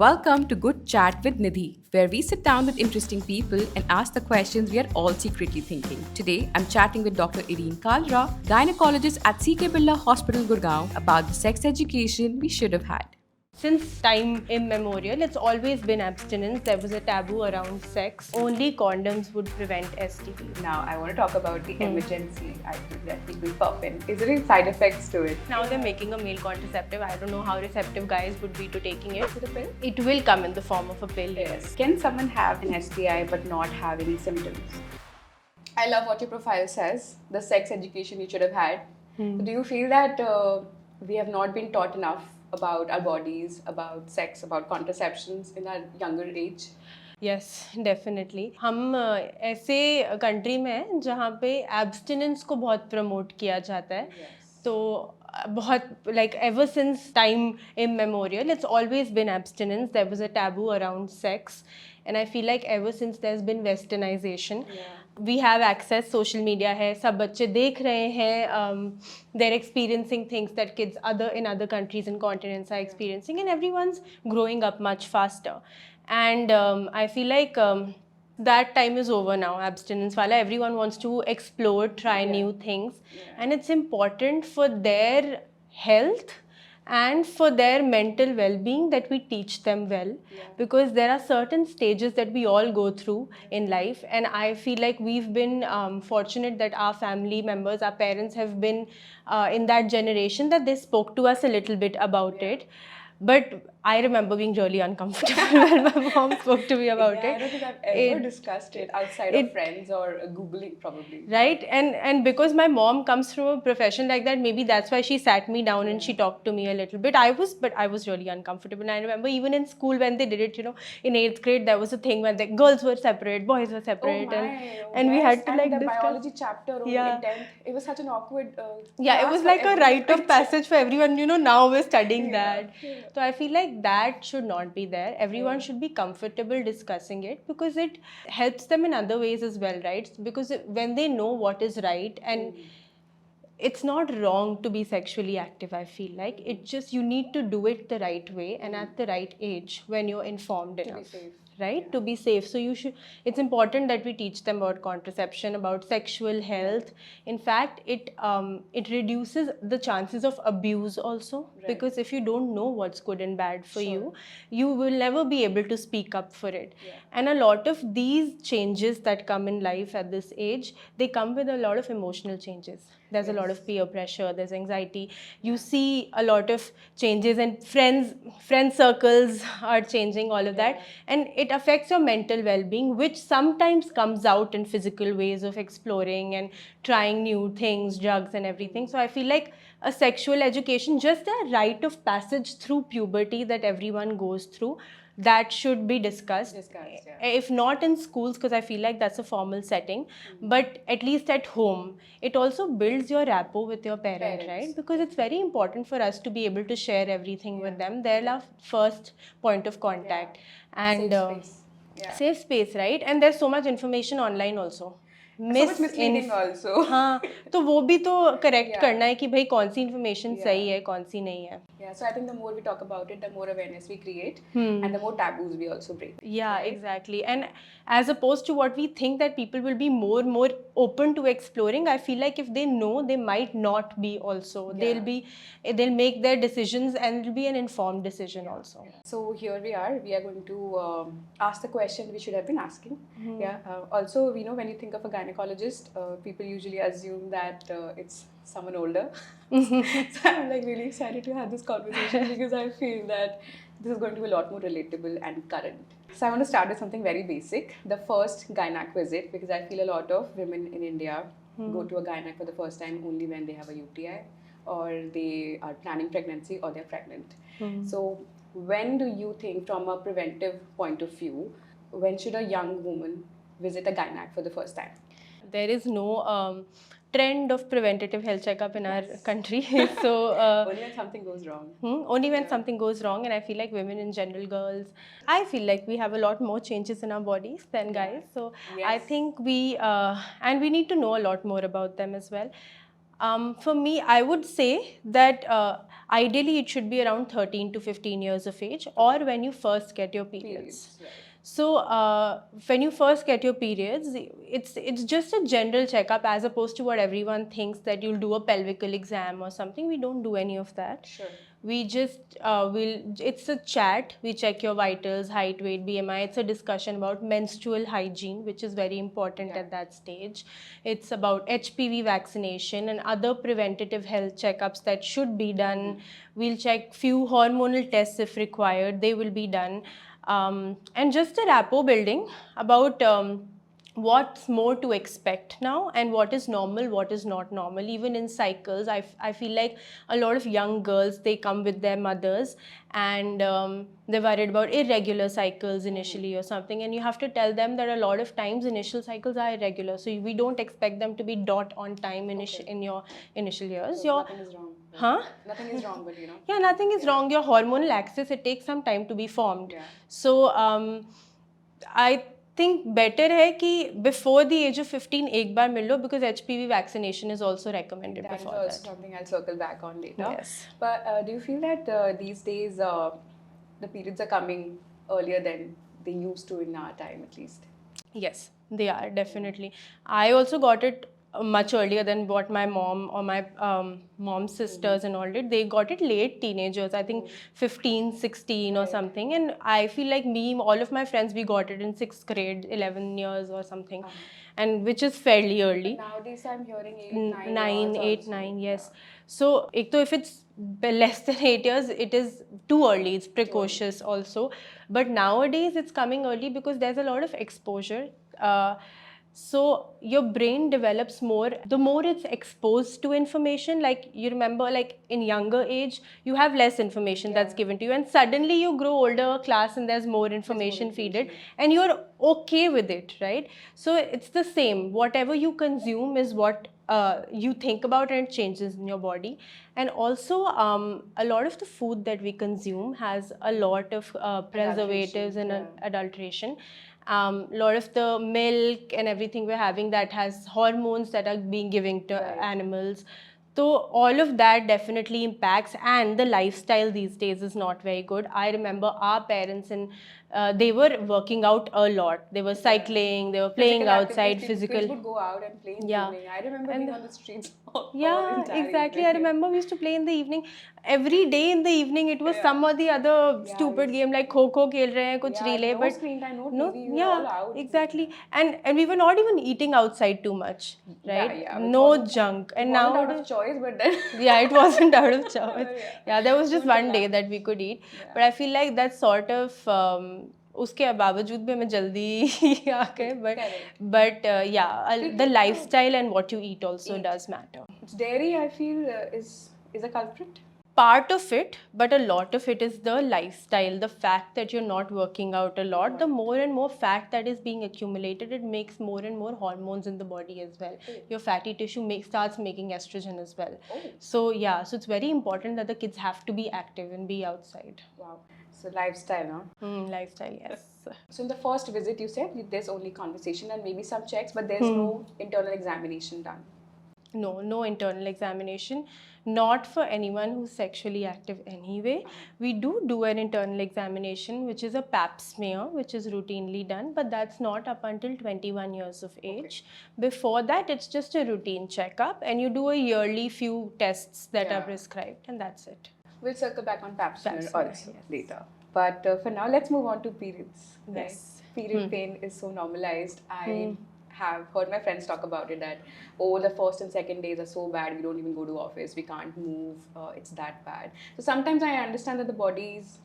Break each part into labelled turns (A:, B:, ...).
A: Welcome to Good Chat with Nidhi, where we sit down with interesting people and ask the questions we are all secretly thinking. Today, I'm chatting with Dr. Irene Kalra, gynecologist at CK Birla Hospital, Gurgaon, about the sex education we should have had.
B: Since time immemorial, it's always been abstinence. There was a taboo around sex. Only condoms would prevent STD.
A: Now, I want to talk about the emergency items that people pop in. Is there any side effects to it?
B: Now they're making a male contraceptive. I don't know how receptive guys would be to taking it.
A: Is it a pill?
B: It will come in the form of a pill, yes.
A: Can someone have an STI but not have any symptoms? I love what your profile says, the sex education you should have had. Do you feel that we have not been taught enough about our bodies, about sex, about contraceptions in our younger age?
B: Yes definitely हम ऐसे country में हैं जहाँ पे abstinence को बहुत promote किया जाता है तो बहुत like ever since time immemorial it's always been abstinence there was a taboo around sex and I feel like ever since there has been westernization we have access social media है सब बच्चे देख रहे हैं their experiencing things that kids other in other countries and continents are experiencing and everyone's growing up much faster and I feel like that time is over now, abstinence wala. Everyone wants to explore, try new things, and it's important for their health and for their mental well-being that we teach them well, because there are certain stages that we all go through in life, and I feel like we've been fortunate that our family members, our parents have been in that generation that they spoke to us a little bit about it. But I remember being really uncomfortable when my mom spoke to me about it.
A: I don't think I've ever discussed it outside of friends or Googling probably.
B: Right, and because my mom comes from a profession like that, maybe that's why she sat me down and she talked to me a little bit. I was really uncomfortable. And I remember even in school when they did it, in 8th grade there was a thing where the girls were separate, boys were separate, and we had to like
A: the
B: discuss.
A: biology chapter only in 10th. It was such an awkward.
B: Yeah, it was like a rite of passage for everyone. Now we're studying that. So I feel like that should not be there. Everyone should be comfortable discussing it because it helps them in other ways as well, right? Because when they know what is right, and it's not wrong to be sexually active, I feel like it just you need to do it the right way and at the right age when you're informed enough.
A: Safe.
B: Right, to be safe. So it's important that we teach them about contraception, about sexual health. In fact, it reduces the chances of abuse also, because if you don't know what's good and bad for you, you will never be able to speak up for it. And a lot of these changes that come in life at this age, they come with a lot of emotional changes. There's a lot of peer pressure, there's anxiety. You see a lot of changes, and friend circles are changing, all of that, and it affects your mental well-being, which sometimes comes out in physical ways of exploring and trying new things, drugs and everything. So I feel like a sexual education, just a rite of passage through puberty that everyone goes through, that should be discussed. If not in schools, because I feel like that's a formal setting, but at least at home. It also builds your rapport with your parent, right? Because it's very important for us to be able to share everything with them. They're our first point of contact. And safe space, right? And there's so much information online also.
A: Misleading also.
B: हाँ, तो वो भी तो correct करना है कि भाई कौन सी इन्फॉर्मेशन सही है, कौन सी नहीं है.
A: Yeah, so I think the more we talk about it, the more awareness we create, and the more taboos we also break.
B: Yeah, exactly. And as opposed to what we think that people will be more open to exploring, I feel like if they know, they might not be also. They'll make their decisions, and it'll be an informed decision also.
A: So here we are going to ask the question we should have been asking. Also, when you think of a gynecologist, people usually assume that it's someone older. So I'm like really excited to have this conversation because I feel that this is going to be a lot more relatable and current. So I want to start with something very basic. The first gynac visit, because I feel a lot of women in India go to a gynac for the first time only when they have a UTI, or they are planning pregnancy, or they're pregnant. So when do you think, from a preventive point of view, when should a young woman visit a gynac for the first time?
B: There is no trend of preventative health checkup in our country. So
A: only when something goes wrong.
B: Only when something goes wrong, and I feel like women in general, girls, I feel like we have a lot more changes in our bodies than guys. So I think and we need to know a lot more about them as well. For me, I would say that Ideally, it should be around 13 to 15 years of age, or when you first get your periods.
A: Periods, right.
B: So when you first get your periods, it's just a general checkup, as opposed to what everyone thinks, that you'll do a pelvical exam or something. We don't do any of that.
A: Sure.
B: We just it's a chat. We check your vitals, height, weight, BMI. It's a discussion about menstrual hygiene, which is very important
A: Yeah.
B: at that stage. It's about HPV vaccination and other preventative health checkups that should be done. We'll check few hormonal tests if required. They will be done. And just a rapport building about what's more to expect now, and what is normal, what is not normal. Even in cycles, I feel like a lot of young girls, they come with their mothers, and they're worried about irregular cycles initially or something, and you have to tell them that a lot of times initial cycles are irregular, so we don't expect them to be dot on time in your initial years.
A: So nothing is wrong.
B: Huh?
A: Nothing is wrong, but
B: Yeah, nothing is wrong. Your hormonal axis, it takes some time to be formed.
A: Yeah.
B: So I think better है कि before the age of 15 एक बार मिल लो, because HPV vaccination is also recommended
A: That is
B: before
A: also
B: that.
A: something I'll circle back on later.
B: Yes.
A: But do you feel that these days the periods are coming earlier than they used to in our time, at least?
B: Yes, they are, definitely. I also got it much earlier than what my mom or my mom's sisters and all did. They got it late teenagers, I think 15, 16 or something. And I feel like all of my friends, we got it in 6th grade, 11 years or something. And which is fairly early.
A: Nowadays I'm hearing
B: 8, 9, yes. So if it's less than 8 years, it is too early. It's precocious also. But nowadays it's coming early because there's a lot of exposure. So your brain develops more the more it's exposed to information. Like, you remember, like in younger age, you have less information that's given to you, and suddenly you grow older class and there's more information feeded, and you're okay with it, right? So it's the same. Whatever you consume is what you think about, and it changes in your body. And also a lot of the food that we consume has a lot of preservatives and adulteration. Lot of the milk and everything we're having, that has hormones that are being given to animals. So all of that definitely impacts, and the lifestyle these days is not very good. I remember our parents, and they were working out a lot. They were cycling, they were playing outside, physical.
A: Kids would go out and play in the evening. I remember being on the streets all
B: Yeah,
A: entire
B: exactly.
A: evening.
B: I remember we used to play in the evening. Every day in the evening, it was some or the other stupid game, like kho-kho खेल रहे हैं, कुछ relay,
A: no
B: but
A: screen time, no TV, we were all out.
B: exactly. And we were not even eating outside too much, right?
A: Yeah,
B: No junk. And now,
A: out of choice, but then
B: yeah, it wasn't out of choice. Yeah, there was just one day that we could eat. But I feel like that sort of उसके बावजूद भी हमें जल्दी आ गए, but yeah, the lifestyle and what you eat also does matter.
A: Dairy, I feel, is a culprit.
B: Part of it, but a lot of it is the lifestyle, the fact that you're not working out a lot. The more and more fat that is being accumulated, it makes more and more hormones in the body as well. Your fatty tissue starts making estrogen as well. So yeah, so it's very important that the kids have to be active and be outside.
A: Wow. So lifestyle, huh?
B: Lifestyle, yes.
A: So in the first visit, you said there's only conversation and maybe some checks, but there's no internal examination done.
B: No internal examination. Not for anyone who's sexually active anyway. We do an internal examination, which is a pap smear, which is routinely done, but that's not up until 21 years of age. Before that, it's just a routine checkup, and you do a yearly few tests that are prescribed, and that's it.
A: We'll circle back on pap smear also later. But for now, let's move on to periods.
B: Yes.
A: Right? Period pain is so normalized. I have heard my friends talk about it, that the first and second days are so bad, we don't even go to office, we can't move, it's that bad. So sometimes I understand that the body's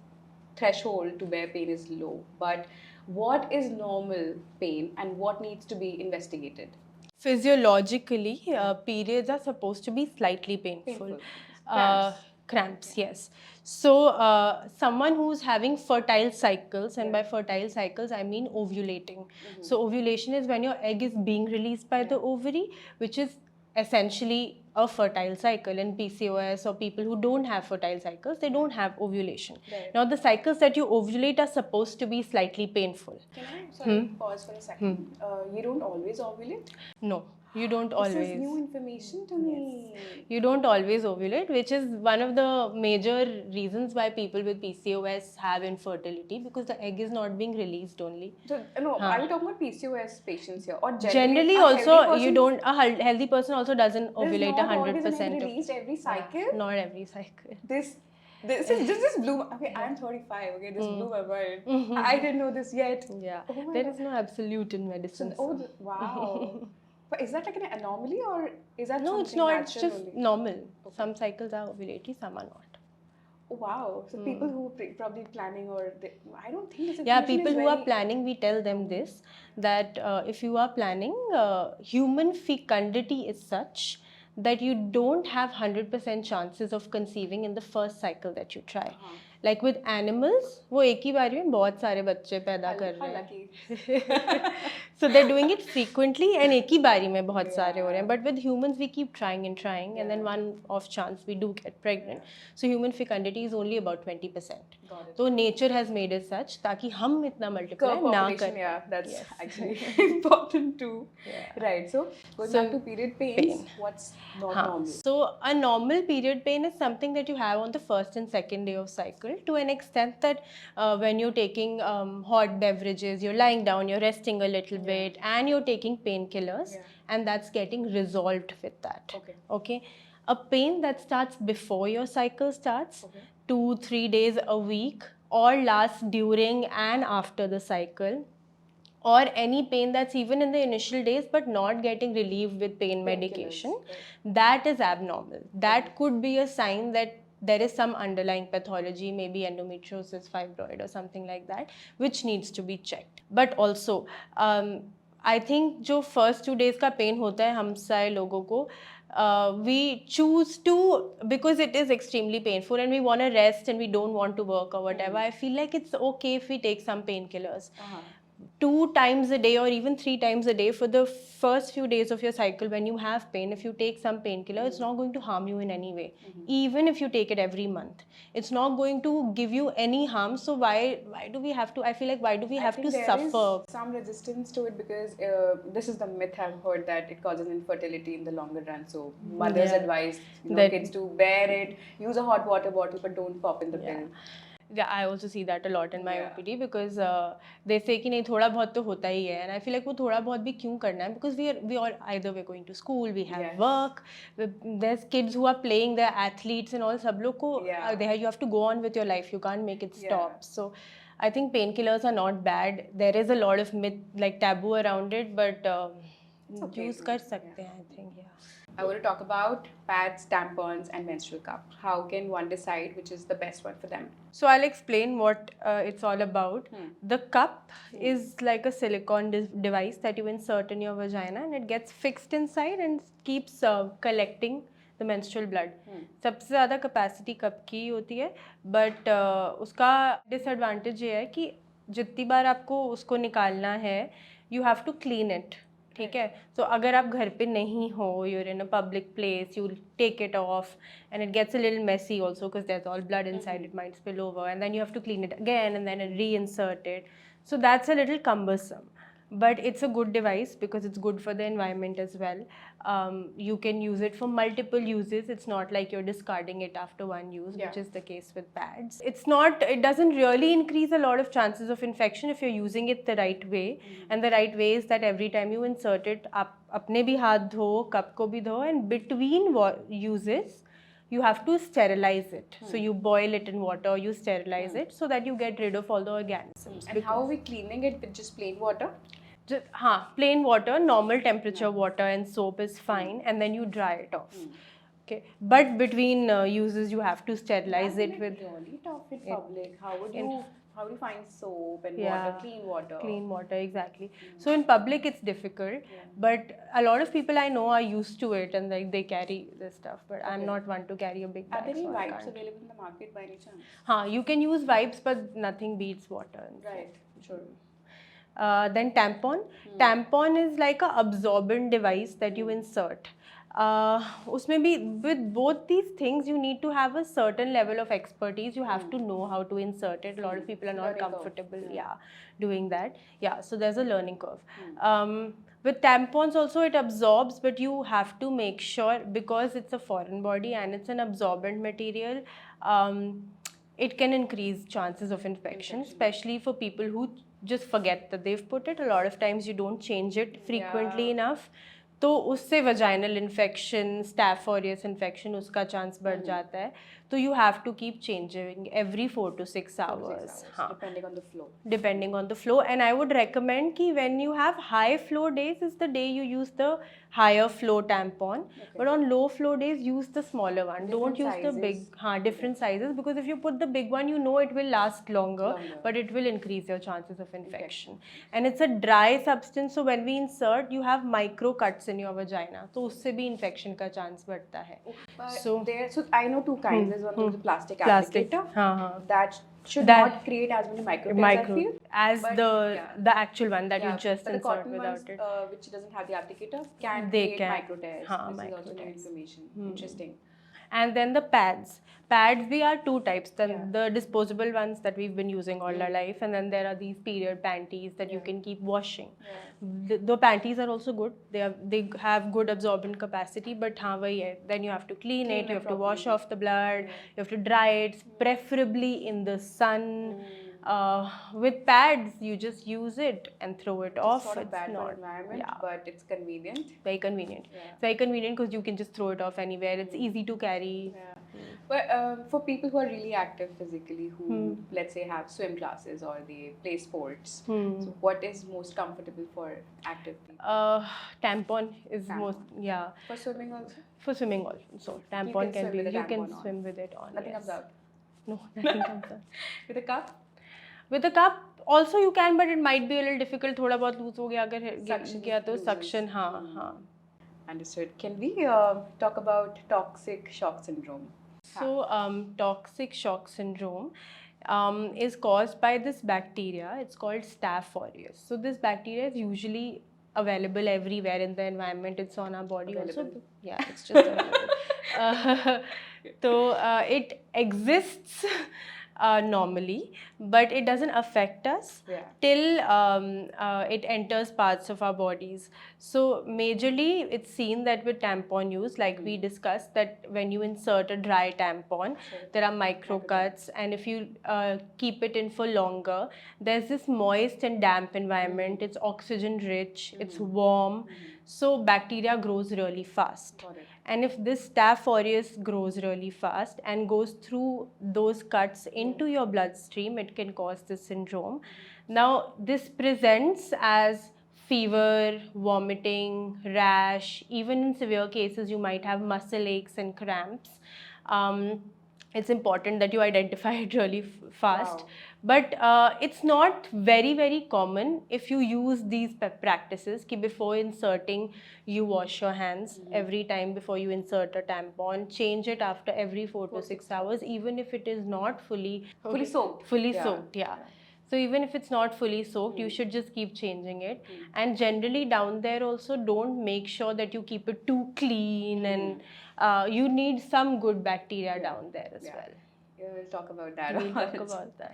A: threshold to bear pain is low, but what is normal pain and what needs to be investigated?
B: Physiologically, periods are supposed to be slightly painful. Cramps, yes. So someone who's having fertile cycles, and by fertile cycles I mean ovulating. So ovulation is when your egg is being released by the ovary, which is essentially a fertile cycle. And PCOS, or people who don't have fertile cycles, they don't have ovulation. Now the cycles that you ovulate are supposed to be slightly painful.
A: Can I pause for a second? You don't always ovulate?
B: No. You don't
A: This
B: always.
A: is new information to me.
B: You don't always ovulate, which is one of the major reasons why people with PCOS have infertility, because the egg is not being released only.
A: So, no, are we talking about PCOS patients here, or
B: Generally,
A: a
B: also
A: healthy
B: you
A: person?
B: don't, healthy person also doesn't
A: There's
B: ovulate
A: not always an egg
B: 100% of
A: released every cycle.
B: not every cycle.
A: This blew. Okay, I'm 35. Okay, this blew my mind. I didn't know this yet.
B: Yeah,
A: Oh my
B: there
A: God.
B: is no absolute in medicine.
A: Wow. But is that like an anomaly, or is that
B: No,
A: something
B: it's not. It's
A: natural
B: just
A: only?
B: normal. Some cycles are ovulatory, some are not.
A: Oh, wow. So people who are probably planning, I don't think this
B: Yeah,
A: information
B: people
A: is
B: who are
A: very.
B: planning, we tell them this, that if you are planning, human fecundity is such that you don't have 100% chances of conceiving in the first cycle that you try. Like with animals, वो एक ही बारी में बहुत सारे बच्चे पैदा कर रहे हैं. So they're doing it frequently and एक ही बारी में बहुत सारे हो रहे हैं. But with humans, we keep trying and trying, and then one off chance we do get pregnant. So human fecundity is only about 20%. So nature has made it such ताकि हम इतना multiply ना कर.
A: Yeah, that's actually important too. Right. So going back to period pains, what's not normal?
B: So a normal period pain is something that you have on the first and second day of cycle, to an extent that when you're taking hot beverages, you're lying down, you're resting a little bit, and you're taking painkillers, and that's getting resolved with that. Okay. A pain that starts before your cycle starts, 2-3 days a week, or lasts during and after the cycle, or any pain that's even in the initial days but not getting relieved with pain medication, that is abnormal. That could be a sign that there is some underlying pathology, maybe endometriosis, fibroid, or something like that, which needs to be checked. But also, I think जो first 2 days का pain होता है हम सारे लोगों को, we choose to, because it is extremely painful and we want to rest and we don't want to work or whatever. I feel like it's okay if we take some painkillers. 2 times a day or even 3 times a day for the first few days of your cycle. When you have pain, if you take some painkiller, it's not going to harm you in any way. Even if you take it every month, it's not going to give you any harm. So why do we have to, I feel like, why do we have to suffer?
A: There is some resistance to it because this is the myth I've heard, that it causes infertility in the longer run. So mothers advise kids to bear it, use a hot water bottle, but don't pop in the pill.
B: Yeah, I also see that a lot in my OPD, because they say कि नहीं थोड़ा बहुत तो होता ही है, and I feel like वो थोड़ा बहुत भी क्यों करना है, because we are either we're going to school, we have work, there's kids who are playing, they're athletes and all, सब लोग को there you have to go on with your life, you can't make it stop. So I think painkillers are not bad. There is a lot of myth, like taboo around it, but use कर सकते हैं, I think.
A: I want to talk about pads, tampons, and menstrual cup. How can one decide which is the best one for them?
B: So I'll explain what it's all about. The cup is like a silicone device that you insert in your vagina, and it gets fixed inside and keeps collecting the menstrual blood. सबसे ज़्यादा capacity cup की होती है, but उसका disadvantage ये है कि जितनी बार आपको उसको निकालना है, you have to clean it. ठीक है, तो अगर आप घर पे नहीं हो, you're in a public place, you take it off and it gets a little messy also because there's all blood inside, it might spill over, and then you have to clean it again and then reinsert it. So that's a little cumbersome. But it's a good device because it's good for the environment as well. You can use it for multiple uses. It's not like you're discarding it after one use, which is the case with pads. It doesn't really increase a lot of chances of infection if you're using it the right way. And the right way is that every time you insert it, apne bhi haath dho, cup ko bhi dho, and between uses, you have to sterilize it. So you boil it in water, you sterilize it so that you get rid of all the organisms.
A: And how are we cleaning it? With just plain water?
B: Plain water, normal temperature water and soap is fine, and then you dry it off. Okay, but between uses you have to sterilize it with.
A: Really tough in public. How do you find soap and water, clean water?
B: Clean water, exactly. So in public it's difficult, but a lot of people I know are used to it and like they carry this stuff. But I'm not one to carry a big bag.
A: Are there any wipes available in the market by any chance?
B: You can use wipes, but nothing beats water.
A: Right, sure.
B: Then tampon. Tampon is like a absorbent device that you insert. उसमें भी with both these things you need to have a certain level of expertise. You have to know how to insert it. A lot of people are not
A: Learning curve.
B: comfortable doing that. So there's a learning curve. With tampons also it absorbs, but you have to make sure, because it's a foreign body and it's an absorbent material, it can increase chances of infection, especially for people who just forget that they've put it. A lot of times you don't change it frequently enough, तो उससे vaginal infection, staph aureus infection, उसका chance बढ़ जाता है. तो you have to keep changing every 4 to 6 hours. हाँ.
A: Depending on the flow.
B: Depending on the flow. And I would recommend कि when you have high flow days is the day you use the higher flow tampon. But on low flow days use the smaller one. Don't use the big, different sizes, because if you put the big one, you know it will last longer, but it will increase your chances of infection. And it's a dry substance, so when we insert, you have micro cuts in your vagina. तो उससे भी infection का chance बढ़ता है.
A: So I know two kinds. There's one with the plastic applicator. That should not create as many micro tears, I feel,
B: as the actual one that you just
A: but
B: insert without it.
A: Which doesn't have the applicator can create micro tears. This is also new information. Interesting.
B: And then the pads. Pads, we are two types. The disposable ones that we've been using all our life, and then there are these period panties that you can keep washing. The panties are also good. They have good absorbent capacity, but then you have to clean it, you have to wash off the blood, you have to dry it, preferably in the sun. With pads, you just use it and throw it off.
A: It's not bad for environment, but it's convenient.
B: Very convenient. It's very convenient because you can just throw it off anywhere. It's easy to carry.
A: But for people who are really active physically, who let's say have swim classes or they play sports, so what is most comfortable for active people?
B: Tampon is most,
A: For swimming also?
B: For swimming also. So tampon can be, you can swim with it on.
A: Nothing comes out?
B: No, nothing comes out.
A: With a cup?
B: With a cup also you can, but it might be a little difficult. थोड़ा बहुत loose हो गया अगर किया तो suction.
A: Understood. Can we talk about toxic shock syndrome?
B: So toxic shock syndrome is caused by this bacteria. It's called Staph aureus. So this bacteria is usually available everywhere in the environment. It's on our body also. Yeah, it's just available. So it exists normally, but it doesn't affect us till it enters parts of our bodies. So majorly it's seen that with tampon use, like we discussed, that when you insert a dry tampon, there are micro cuts, and if you keep it in for longer, there's this moist and damp environment. It's oxygen rich, it's warm, so bacteria grows really fast. And if this Staph aureus grows really fast and goes through those cuts into your bloodstream, it can cause this syndrome. Now, this presents as fever, vomiting, rash. Even in severe cases, you might have muscle aches and cramps. It's important that you identify it really fast. But it's not very, very common if you use these practices. Ki before inserting, you wash your hands every time before you insert a tampon. Change it after every 4 to 6 hours, even if it is not fully soaked. So even if it's not fully soaked, you should just keep changing it. And generally down there also, don't make sure that you keep it too clean, and you need some good bacteria down there as well.
A: We'll talk about that.
B: We'll talk about that.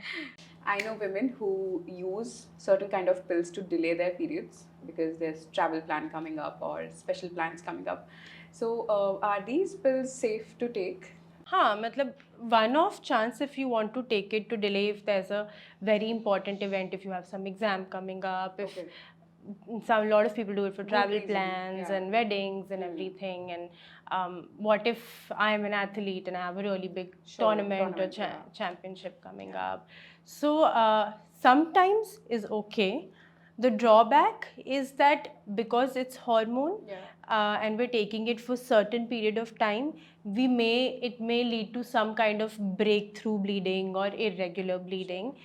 A: I know women who use certain kind of pills to delay their periods because there's travel plan coming up or special plans coming up. So are these pills safe to take?
B: मतलब one-off chance if you want to take it to delay if there's a very important event, if you have some exam coming up, if a lot of people do it for travel plans and weddings and everything. And what if I'm an athlete and I have a really big tournament or championship coming up? So sometimes is okay. The drawback is that because it's hormone and we're taking it for certain period of time, it may lead to some kind of breakthrough bleeding or irregular bleeding.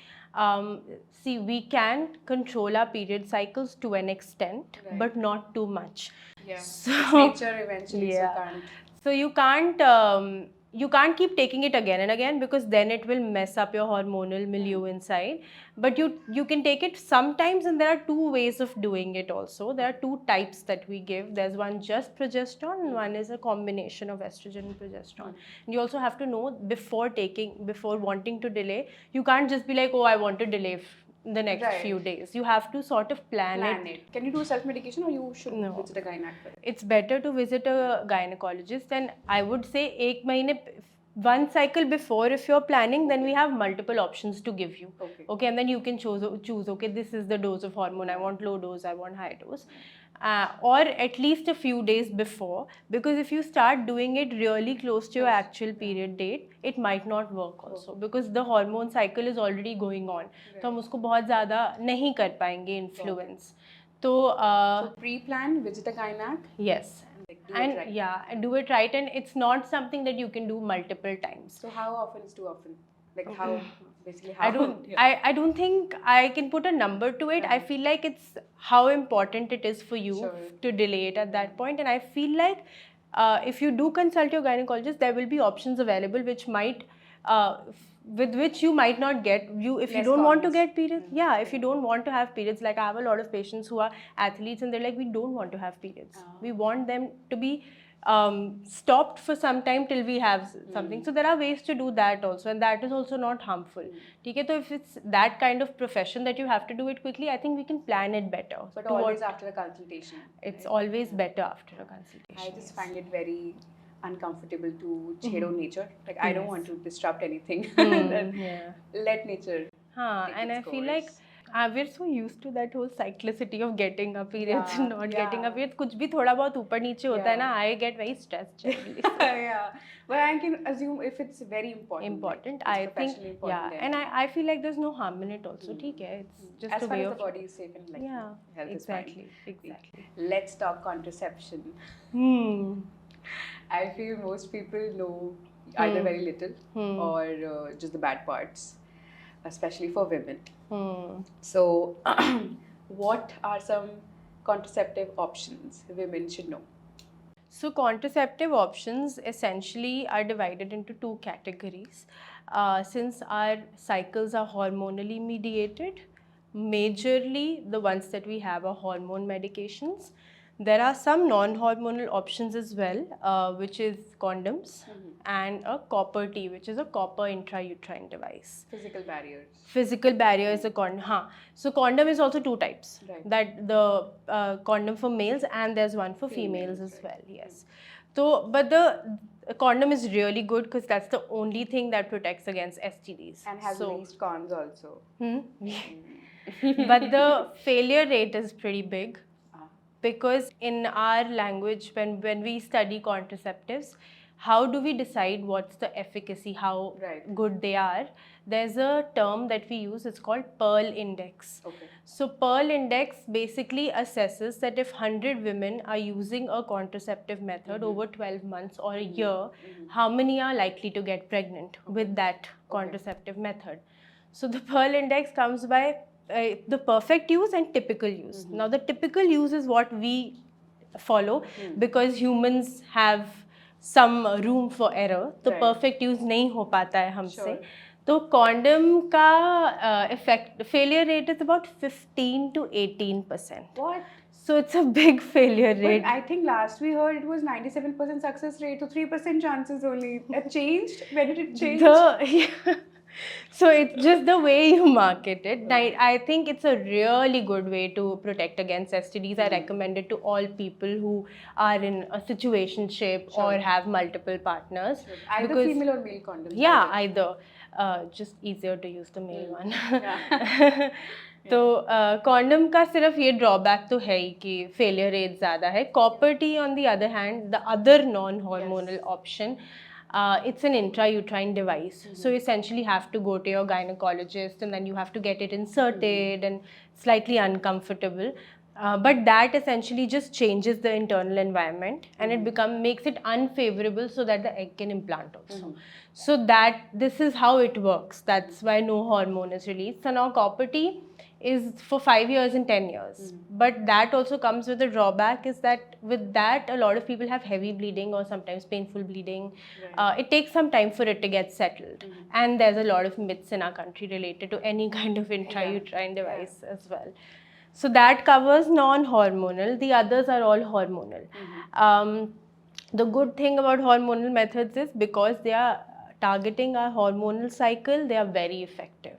B: See, we can control our period cycles to an extent, but not too much.
A: So nature eventually.
B: So you can't you can't keep taking it again and again because then it will mess up your hormonal milieu inside. But you can take it sometimes, and there are two ways of doing it also. There are two types that we give. There's one just progesterone, and one is a combination of estrogen and progesterone. And you also have to know before wanting to delay, you can't just be like, oh, I want to delay the next
A: Right.
B: few days. You have to sort of plan it.
A: Can you do self-medication, or you should
B: No.
A: visit a gynac for it?
B: It's better to visit a gynecologist, and I would say one cycle before, if you're planning, then we have multiple options to give you.
A: Okay.
B: And then you can choose, okay, this is the dose of hormone, I want low dose, I want high dose. Or at least a few days before, because if you start doing it really close to your actual period date, it might not work also, because the hormone cycle is already going on. तो हम उसको बहुत ज़्यादा नहीं कर पाएंगे influence. तो
A: So pre-plan, visit a gynac.
B: yes.
A: Like, do
B: And
A: it right.
B: yeah, and do it right, and it's not something that you can do multiple times.
A: So how often is too often? Like how basically how?
B: I don't think I can put a number to it. I feel like it's how important it is for you
A: Sure.
B: to delay it at that point. And I feel like if you do consult your gynecologist, there will be options available which might with which you might not get if you
A: Less
B: don't want to
A: cons.
B: get periods. Yeah, if you don't want to have periods, like I have a lot of patients who are athletes and they're like, we don't want to have periods. We want them to be stopped for some time till we have something. So there are ways to do that also, and that is also not harmful. Okay, so if it's that kind of profession that you have to do it quickly, I think we can plan it better.
A: But always after a consultation.
B: It's always better after a consultation.
A: I just find it very uncomfortable to chedo nature. Like I don't want to disrupt anything.
B: Yeah.
A: Let nature. take
B: And I
A: its
B: feel like
A: course.
B: we're so used to that whole cyclicity of getting a periods and
A: Yeah,
B: not getting a
A: yeah.
B: period. कुछ भी थोड़ा बहुत ऊपर नीचे होता है ना,
A: Yeah.
B: I get very stressed generally.
A: Yeah, but I can assume if it's very important.
B: Important,
A: like,
B: I
A: it's
B: think,
A: professionally important,
B: yeah,
A: then
B: and I feel like there's no harm in it also. ठीक है, it's just
A: as
B: a
A: far
B: way
A: as
B: of
A: the body is safe and like
B: yeah,
A: health
B: exactly,
A: is fine.
B: exactly.
A: Let's talk contraception. I feel most people know either very little or just the bad parts, especially for women. So, what are some contraceptive options women should know?
B: So contraceptive options essentially are divided into two categories. Since our cycles are hormonally mediated, majorly the ones that we have are hormone medications. There are some non-hormonal options as well, which is condoms and a copper T, which is a copper intrauterine device.
A: Physical barriers.
B: Physical barrier is a condom. So condom is also two types.
A: Right.
B: That the condom for males and there's one for females as well. Yes. So, but the condom is really good because that's the only thing that protects against STDs.
A: And has least cons also.
B: But the failure rate is pretty big. Because in our language, when we study contraceptives, how do we decide what's the efficacy, how good they are? There's a term that we use, it's called Pearl Index.
A: Okay.
B: So Pearl Index basically assesses that if 100 women are using a contraceptive method over 12 months or a year, how many are likely to get pregnant with that contraceptive method. So the Pearl Index comes by the perfect use and typical use. Now the typical use is what we follow because humans have some room for error. तो perfect use नहीं हो पाता है हमसे. तो condom का failure rate is about 15 to 18%.
A: What?
B: So it's a big failure rate.
A: But I think last we heard it was 97% success rate, so 3% chances only. It changed? When did it change?
B: So it's just the way you market it. I think it's a really good way to protect against STDs. I recommend it to all people who are in a situationship or have multiple partners.
A: Either female or male condoms.
B: Yeah, either. Just easier to use the male one. तो condom का सिर्फ ये drawback तो है ही कि failure rate ज़्यादा है. Copper T on the other hand, the other non hormonal option, it's an intrauterine device. So you essentially have to go to your gynecologist and then you have to get it inserted and slightly uncomfortable. But that essentially just changes the internal environment and it makes it unfavorable so that the egg can implant also. So that this is how it works. That's why no hormone is released. Syncope is for 5 years and 10 years. But that also comes with a drawback is that with that a lot of people have heavy bleeding or sometimes painful bleeding. It takes some time for it to get settled. And there's a lot of myths in our country related to any kind of intrauterine device as well. So that covers non-hormonal. The others are all hormonal. The good thing about hormonal methods is because they are targeting our hormonal cycle, they are very effective.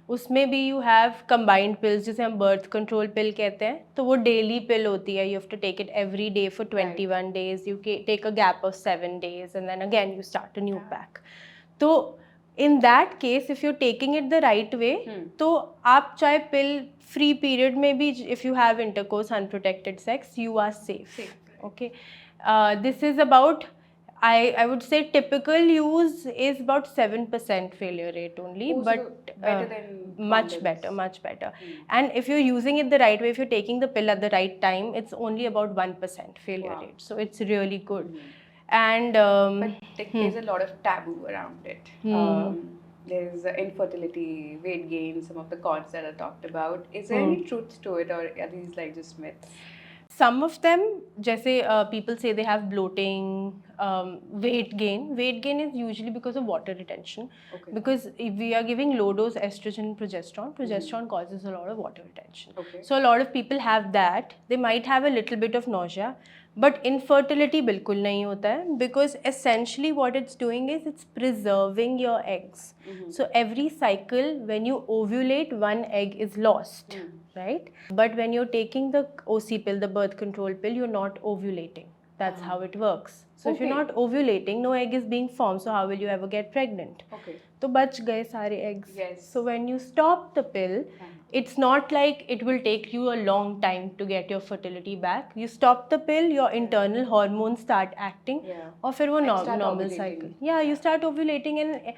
B: उसमें भी you have combined pills जिसे हम birth control pill कहते हैं, तो वो daily pill होती है. You have to take it every day for 21 days. You take a gap of 7 days and then again you start a new pack. तो in that case, if you're taking it the right way, तो आप चाहे pill free period में भी if you have intercourse unprotected sex, you are safe. Okay. This is about, I would say typical use is about 7% failure rate only, but
A: better than
B: much
A: condoms.
B: better. And if you're using it the right way, if you're taking the pill at the right time, it's only about 1% failure rate. So it's really good. And
A: but there's a lot of taboo around it. There's infertility, weight gain, some of the cons that are talked about. Is there any truth to it, or are these like just myths?
B: Some of them, जैसे people say they have bloating, weight gain. Weight gain is usually because of water retention.
A: Okay.
B: Because if we are giving low dose estrogen and progesterone causes a lot of water retention.
A: Okay.
B: So a lot of people have that. They might have a little bit of nausea. But infertility बिल्कुल नहीं होता है because essentially what it's doing is it's preserving your eggs. So every cycle when you ovulate, one egg is lost, right? But when you're taking the OC pill, the birth control pill, you're not ovulating. That's how it works. So if you're not ovulating, no egg is being formed. So how will you ever get pregnant?
A: Okay.
B: तो बच गए सारे eggs.
A: Yes.
B: So when you stop the pill, it's not like it will take you a long time to get your fertility back. You stop the pill, your internal hormones start acting, और फिर वो normal cycle. Yeah, you start ovulating and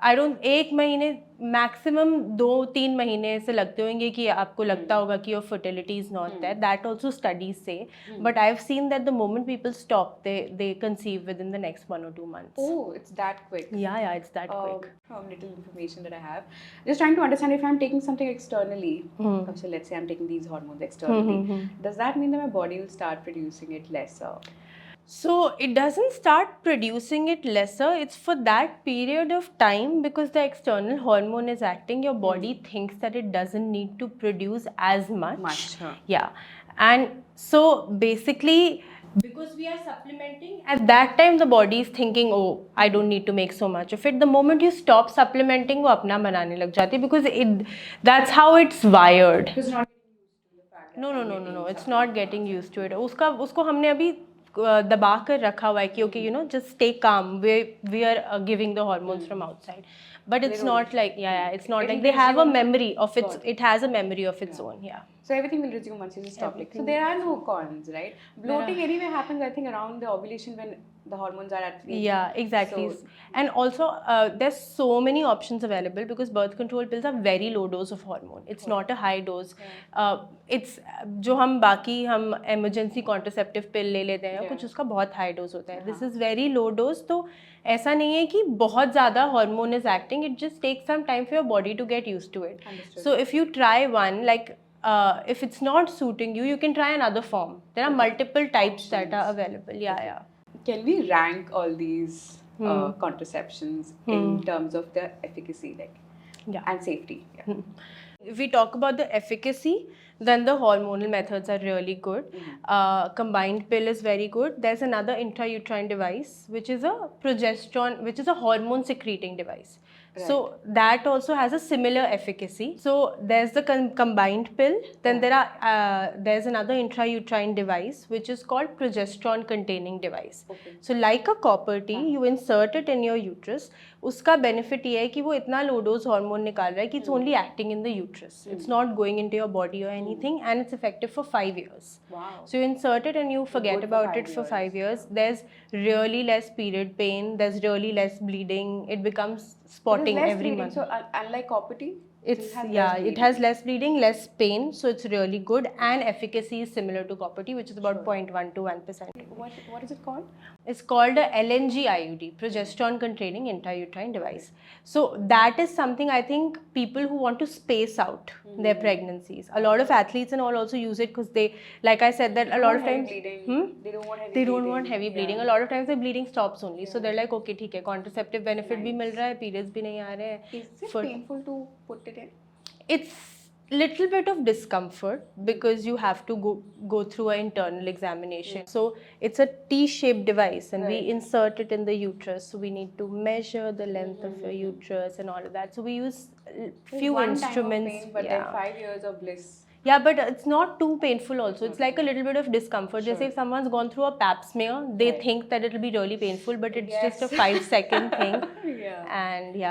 B: I don't, 1 महीने maximum 2-3 महीने से लगते होंगे कि आपको लगता होगा कि your fertility is not there. That also studies say. But I've seen that the moment people stop, they conceive within the next 1 or 2 months.
A: Oh, it's that quick.
B: Yeah, it's that quick.
A: Little information that I have. Just trying to understand if I'm taking something externally. So let's say I'm taking these hormones externally. Does that mean that my body will start producing it lesser?
B: So it doesn't start producing it lesser. It's for that period of time because the external hormone is acting. Your body thinks that it doesn't need to produce as much. Yeah. And so basically, because we are supplementing, at that time the body is thinking, oh, I don't need to make so much of it. The moment you stop supplementing, वो अपना बनाने लग जाती है because that's how it's wired.
A: It's not getting used to the fact.
B: No. It's not getting used to it. उसको हमने अभी दबा कर रखा हुआ है कि okay, just stay calm. We are giving the hormones from outside. But it's not like, it's not like they have a memory of its, it has a memory of its own,
A: So everything will resume once you just stop it. So there are no cons, right? Bloating anyway happens, I think, around the ovulation when the hormones are at peak.
B: Yeah, exactly. So, and also, there's so many options available because birth control pills are very low dose of hormone. It's not a high dose. It's जो हम emergency contraceptive pill ले लेते हैं कुछ उसका बहुत high dose होता है. This is very low dose. तो ऐसा नहीं है कि बहुत ज़्यादा hormone is acting. It just takes some time for your body to get used to it.
A: Understood.
B: So if you try one, like if it's not suiting you, you can try another form. There are multiple types that are available. Yeah.
A: Can we rank all these contraceptions in terms of their efficacy, and safety? Yeah.
B: If we talk about the efficacy, then the hormonal methods are really good. Combined pill is very good. There's another intrauterine device, which is a progesterone, which is a hormone secreting device. Right. So that also has a similar efficacy. So there's the combined pill. Then there's another intrauterine device which is called progesterone containing device. Okay. So like a copper T, you insert it in your uterus. उसका benefit ये है कि वो इतना low dose hormone निकाल रहा है कि it's only acting in the uterus. It's not going into your body or anything, and it's effective for 5 years.
A: Wow.
B: So you insert it and you forget about it for 5 years. There's really less period pain. There's really less bleeding. It becomes spotting every month.
A: So unlike copper T,
B: It's
A: has less
B: yeah, it
A: bleeding.
B: has less bleeding, less pain, so it's really good, and efficacy is similar to copper T, which is about
A: Sure.
B: 0.1 to 1%.
A: What is it called?
B: It's called a LNG IUD, progesterone containing intrauterine device. So that is something I think people who want to space out their pregnancies. A lot of athletes and all also use it because they, like I said, that a lot of times
A: They don't want heavy
B: they
A: bleeding.
B: don't want heavy bleeding. A lot of times the bleeding stops only, so they're like, okay, ठीक है, contraceptive benefit भी मिल रहा है, periods भी नहीं आ रहे हैं.
A: Is it painful to put it in?
B: It's little bit of discomfort because you have to go through an internal examination. So it's a T-shaped device, and we insert it in the uterus. So we need to measure the length of your uterus and all of that. So we use few
A: One
B: instruments.
A: time of pain, but then 5 years of bliss.
B: Yeah, but it's not too painful also. It's like a little bit of discomfort. Just if someone's gone through a pap smear, they think that it'll be really painful, but it's just a 5-second thing. And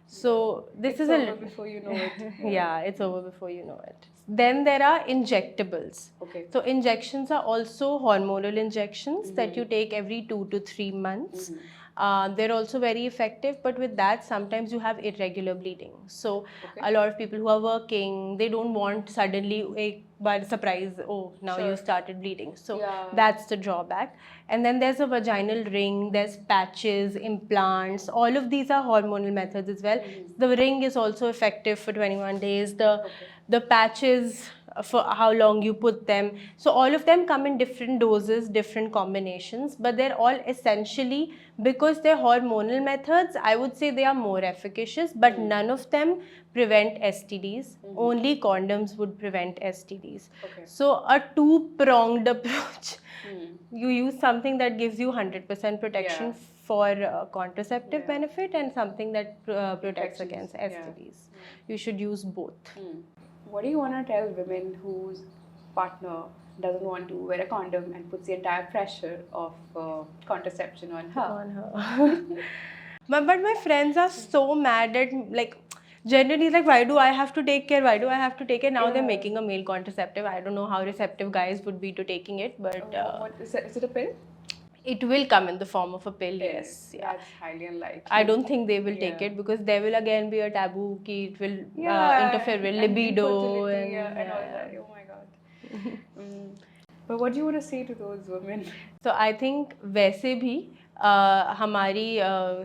B: so this is a
A: over before you know it.
B: yeah, it's over before you know it. Then there are injectables.
A: Okay.
B: So injections are also hormonal injections that you take every 2 to 3 months. They're also very effective, but with that sometimes you have irregular bleeding. So a lot of people who are working, they don't want suddenly by surprise, oh, now you started bleeding. So that's the drawback. And then there's a vaginal ring, there's patches, implants. All of these are hormonal methods as well. The ring is also effective for 21 days. The patches, for how long you put them. So all of them come in different doses, different combinations, but they're all essentially, because they're hormonal methods, I would say they are more efficacious, but none of them prevent STDs. Only condoms would prevent STDs. So a two-pronged approach. You use something that gives you 100% protection for contraceptive benefit, and something that protects against STDs. You should use both.
A: What do you want to tell women whose partner doesn't want to wear a condom and puts the entire pressure of contraception on her?
B: But my friends are so mad at, like, generally, like, why do I have to take care? Why do I have to take care? Now they're making a male contraceptive. I don't know how receptive guys would be to taking it, but
A: What is it? A pill?
B: it will come in the form of a pill. Yes.
A: That's highly unlikely.
B: I don't think they will take it, because there will again be a taboo ki it will interfere with libido and
A: all that. Oh my god. But what do you want to say to those women?
B: So I think वैसे भी हमारी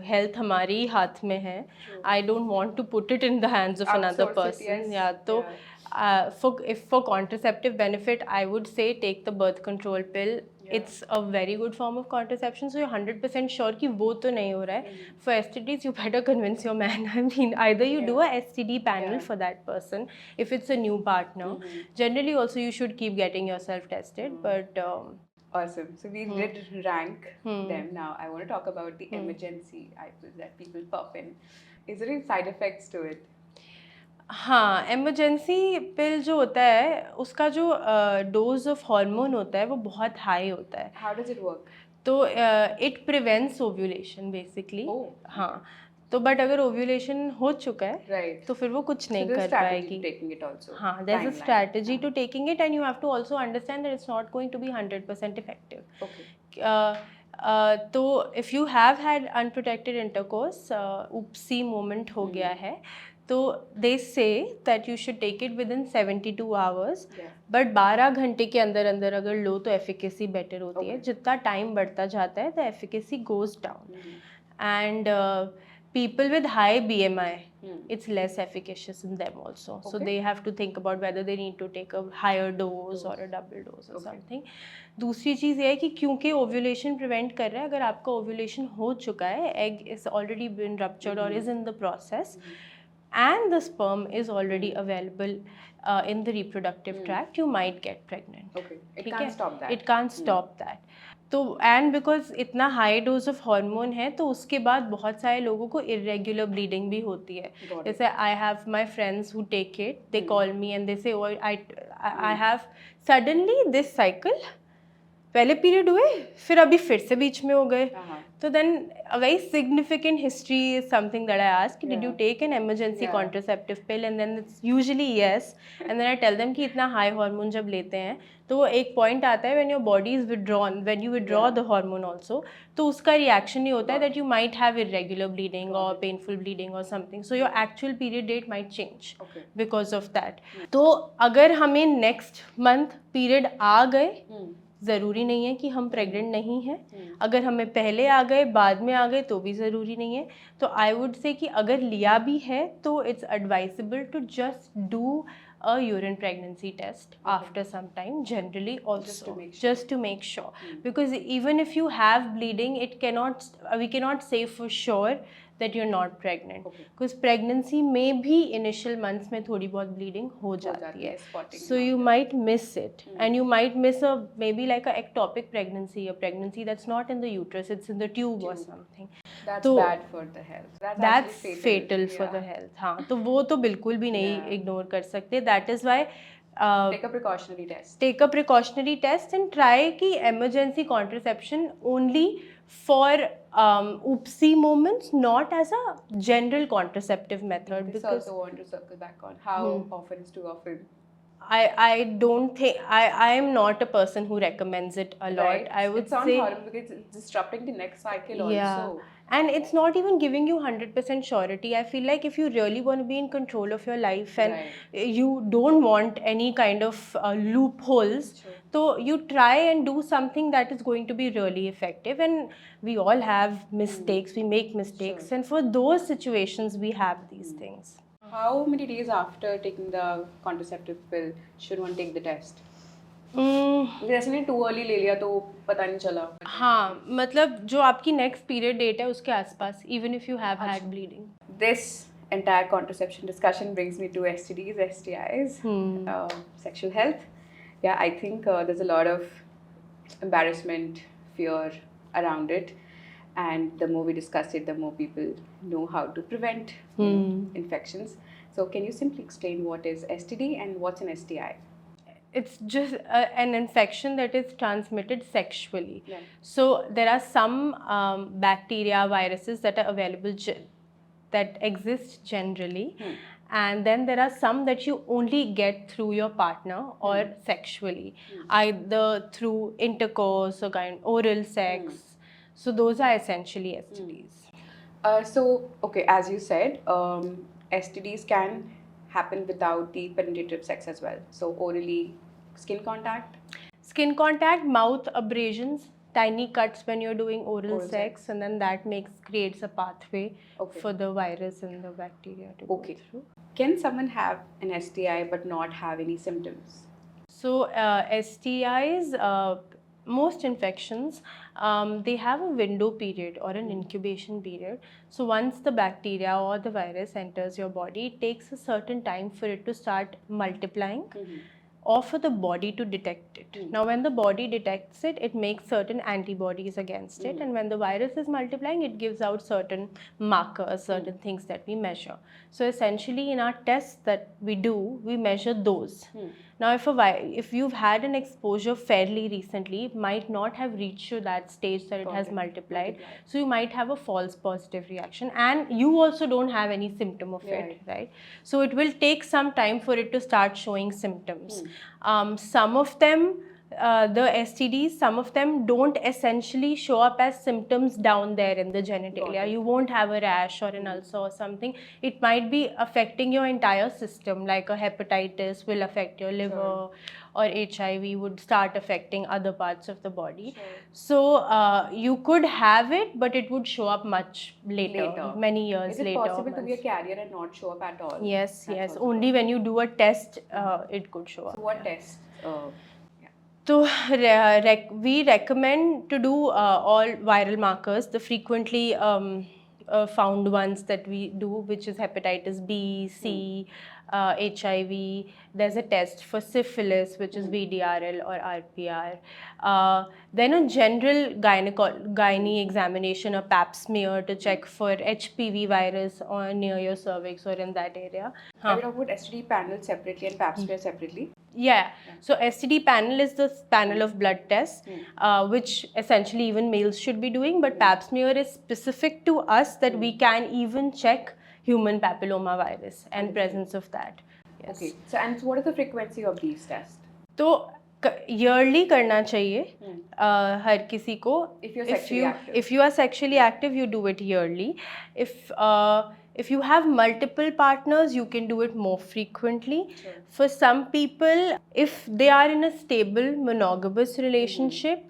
B: health हमारी हाथ में है. I don't want to put it in the hands of another person. तो for contraceptive benefit, I would say take the birth control pill. It's a very good form of contraception, so you're 100% sure कि वो तो नहीं हो रहा है. For STDs, you better convince your man. I mean, either you do a STD panel for that person if it's a new partner. Generally, also you should keep getting yourself tested. But
A: awesome. So we did rank them. Now I want to talk about the emergency items that people pop in. Is there any side effects to it?
B: हाँ, emergency pill जो होता है, उसका जो dose of hormone होता है वो बहुत high होता है.
A: How does it work?
B: तो it prevents ovulation basically. हाँ, तो but अगर ovulation हो चुका है, तो फिर वो कुछ नहीं कर पाएगी.
A: Taking it also.
B: हाँ, there's a strategy to taking it, and you have to also understand that it's not going to be 100% effective.
A: Okay.
B: तो if you have had unprotected intercourse, oopsie moment हो गया है, तो they say that you should take it within 72 hours. But 12 घंटे के अंदर अंदर अगर लो तो efficacy better होती है. जितना time बढ़ता जाता है, the efficacy goes down. And people with high BMI, it's less efficacious in them also. So they have to think about whether they need to take a higher dose or a double dose or something. दूसरी चीज़ ये है कि क्योंकि ovulation prevent कर रहा है, अगर आपका ovulation हो चुका है, egg is already been ruptured or is in the process, and the sperm is already available in the reproductive tract, you might get pregnant.
A: Okay. It can't stop that.
B: It can't stop that. तो and because इतना high dose of hormone है, तो उसके बाद बहुत सारे लोगों को irregular bleeding भी होती है. जैसे I have my friends who take it, they call me and they say, oh, I have suddenly this cycle, पहले पीरियड हुए, फिर अभी फिर से बीच में हो गए. तो then a very significant history is something that I ask, did you take an emergency contraceptive pill? And then it's usually yes. And then I tell them कि इतना high hormone जब लेते हैं तो एक पॉइंट आता है when your body is withdrawn, when you withdraw
A: Yeah.
B: the hormone also, तो उसका रिएक्शन नहीं होता है
A: Got
B: that you might have irregular bleeding or
A: Got it.
B: painful bleeding or something, so your actual period date might change
A: Okay.
B: because of that. तो अगर हमें next month period आ गए, ज़रूरी नहीं है कि हम प्रेग्नेंट नहीं हैं. अगर हमें पहले आ गए, बाद में आ गए, तो भी ज़रूरी नहीं है. तो आई वुड से कि अगर लिया भी है तो it's advisable to just do a urine pregnancy test after some time, generally also, just to make sure. Because even if you have bleeding, we cannot say for sure that you're not pregnant. Because pregnancy में भी initial months में थोड़ी बहुत bleeding हो जाती है. So you might miss it, and you might miss maybe like a ectopic pregnancy, a pregnancy that's not in the uterus, it's in the tube or something.
A: That's bad for the health.
B: That's fatal for the health. हाँ, तो वो तो बिल्कुल भी नहीं ignore कर सकते. That is why
A: take a precautionary test.
B: Take a precautionary test and try कि emergency contraception only for oopsie moments, not as a general contraceptive method.
A: This
B: Because
A: also want to circle back on how often is too often.
B: I don't think I am not a person who recommends it a lot.
A: Right.
B: I would
A: it sounds
B: say
A: horrible because it's disrupting the next cycle
B: yeah.
A: also.
B: And it's not even giving you 100% surety. I feel like if you really want to be in control of your life and you don't want any kind of loopholes, so you try and do something that is going to be really effective. And we all have mistakes, we make mistakes, and for those situations we have these things.
A: How many days after taking the contraceptive pill should one take the test? जैसे नहीं too early ले लिया तो पता नहीं चला.
B: हाँ, मतलब जो आपकी next period date है उसके आसपास, even if you have had bleeding.
A: This entire contraception discussion brings me to STDs, STIs, sexual health. Yeah, I think there's a lot of embarrassment, fear around it, and the more we discuss it, the more people know how to prevent infections. So, can you simply explain what is STD and what's an STI?
B: It's just an infection that is transmitted sexually.
A: Yeah.
B: So there are some bacteria, viruses that are available that exist generally, and then there are some that you only get through your partner or sexually, either through intercourse or oral sex. So those are essentially STDs.
A: So, okay, as you said, STDs can happen without the penetrative sex as well. So orally, skin contact?
B: Skin contact, mouth abrasions, tiny cuts when you're doing oral sex, and then that creates a pathway for the virus and the bacteria to go through.
A: Can someone have an STI but not have any symptoms?
B: So STIs, most infections, they have a window period or an incubation period. So once the bacteria or the virus enters your body, it takes a certain time for it to start multiplying or for the body to detect it. Now when the body detects it, it makes certain antibodies against it, and when the virus is multiplying, it gives out certain markers, certain things that we measure. So essentially in our tests that we do, we measure those. Now if you've had an exposure fairly recently, it might not have reached to that stage that it has multiplied. So you might have a false positive reaction, and you also don't have any symptom of it, right? So it will take some time for it to start showing symptoms. Some of them, the STDs, some of them don't essentially show up as symptoms down there in the genitalia. You won't have a rash or an ulcer or something. It might be affecting your entire system, like a hepatitis will affect your liver, or HIV would start affecting other parts of the body. So you could have it, but it would show up much later. Many years later.
A: Is it possible to be a carrier and not show up at all?
B: Yes, yes. Only when you do a test, it could show up.
A: So what tests?
B: So we recommend to do all viral markers, the frequently found ones that we do, which is hepatitis B, C, HIV. There's a test for syphilis, which is VDRL or RPR. Then a general gynae examination, a pap smear to check for HPV virus near your cervix or in that area.
A: Are we talking about STD panel separately and pap smear separately?
B: Yeah. So STD panel is the panel of blood tests, which essentially even males should be doing, but pap smear is specific to us that we can even check human papilloma virus and presence of that. Yes.
A: Okay. So, and what is the frequency of these tests?
B: So yearly करना चाहिए हर किसी को.
A: If you're sexually active.
B: If you are sexually active, you do it yearly. If you have multiple partners, you can do it more frequently.
A: Sure.
B: For some people, if they are in a stable monogamous relationship,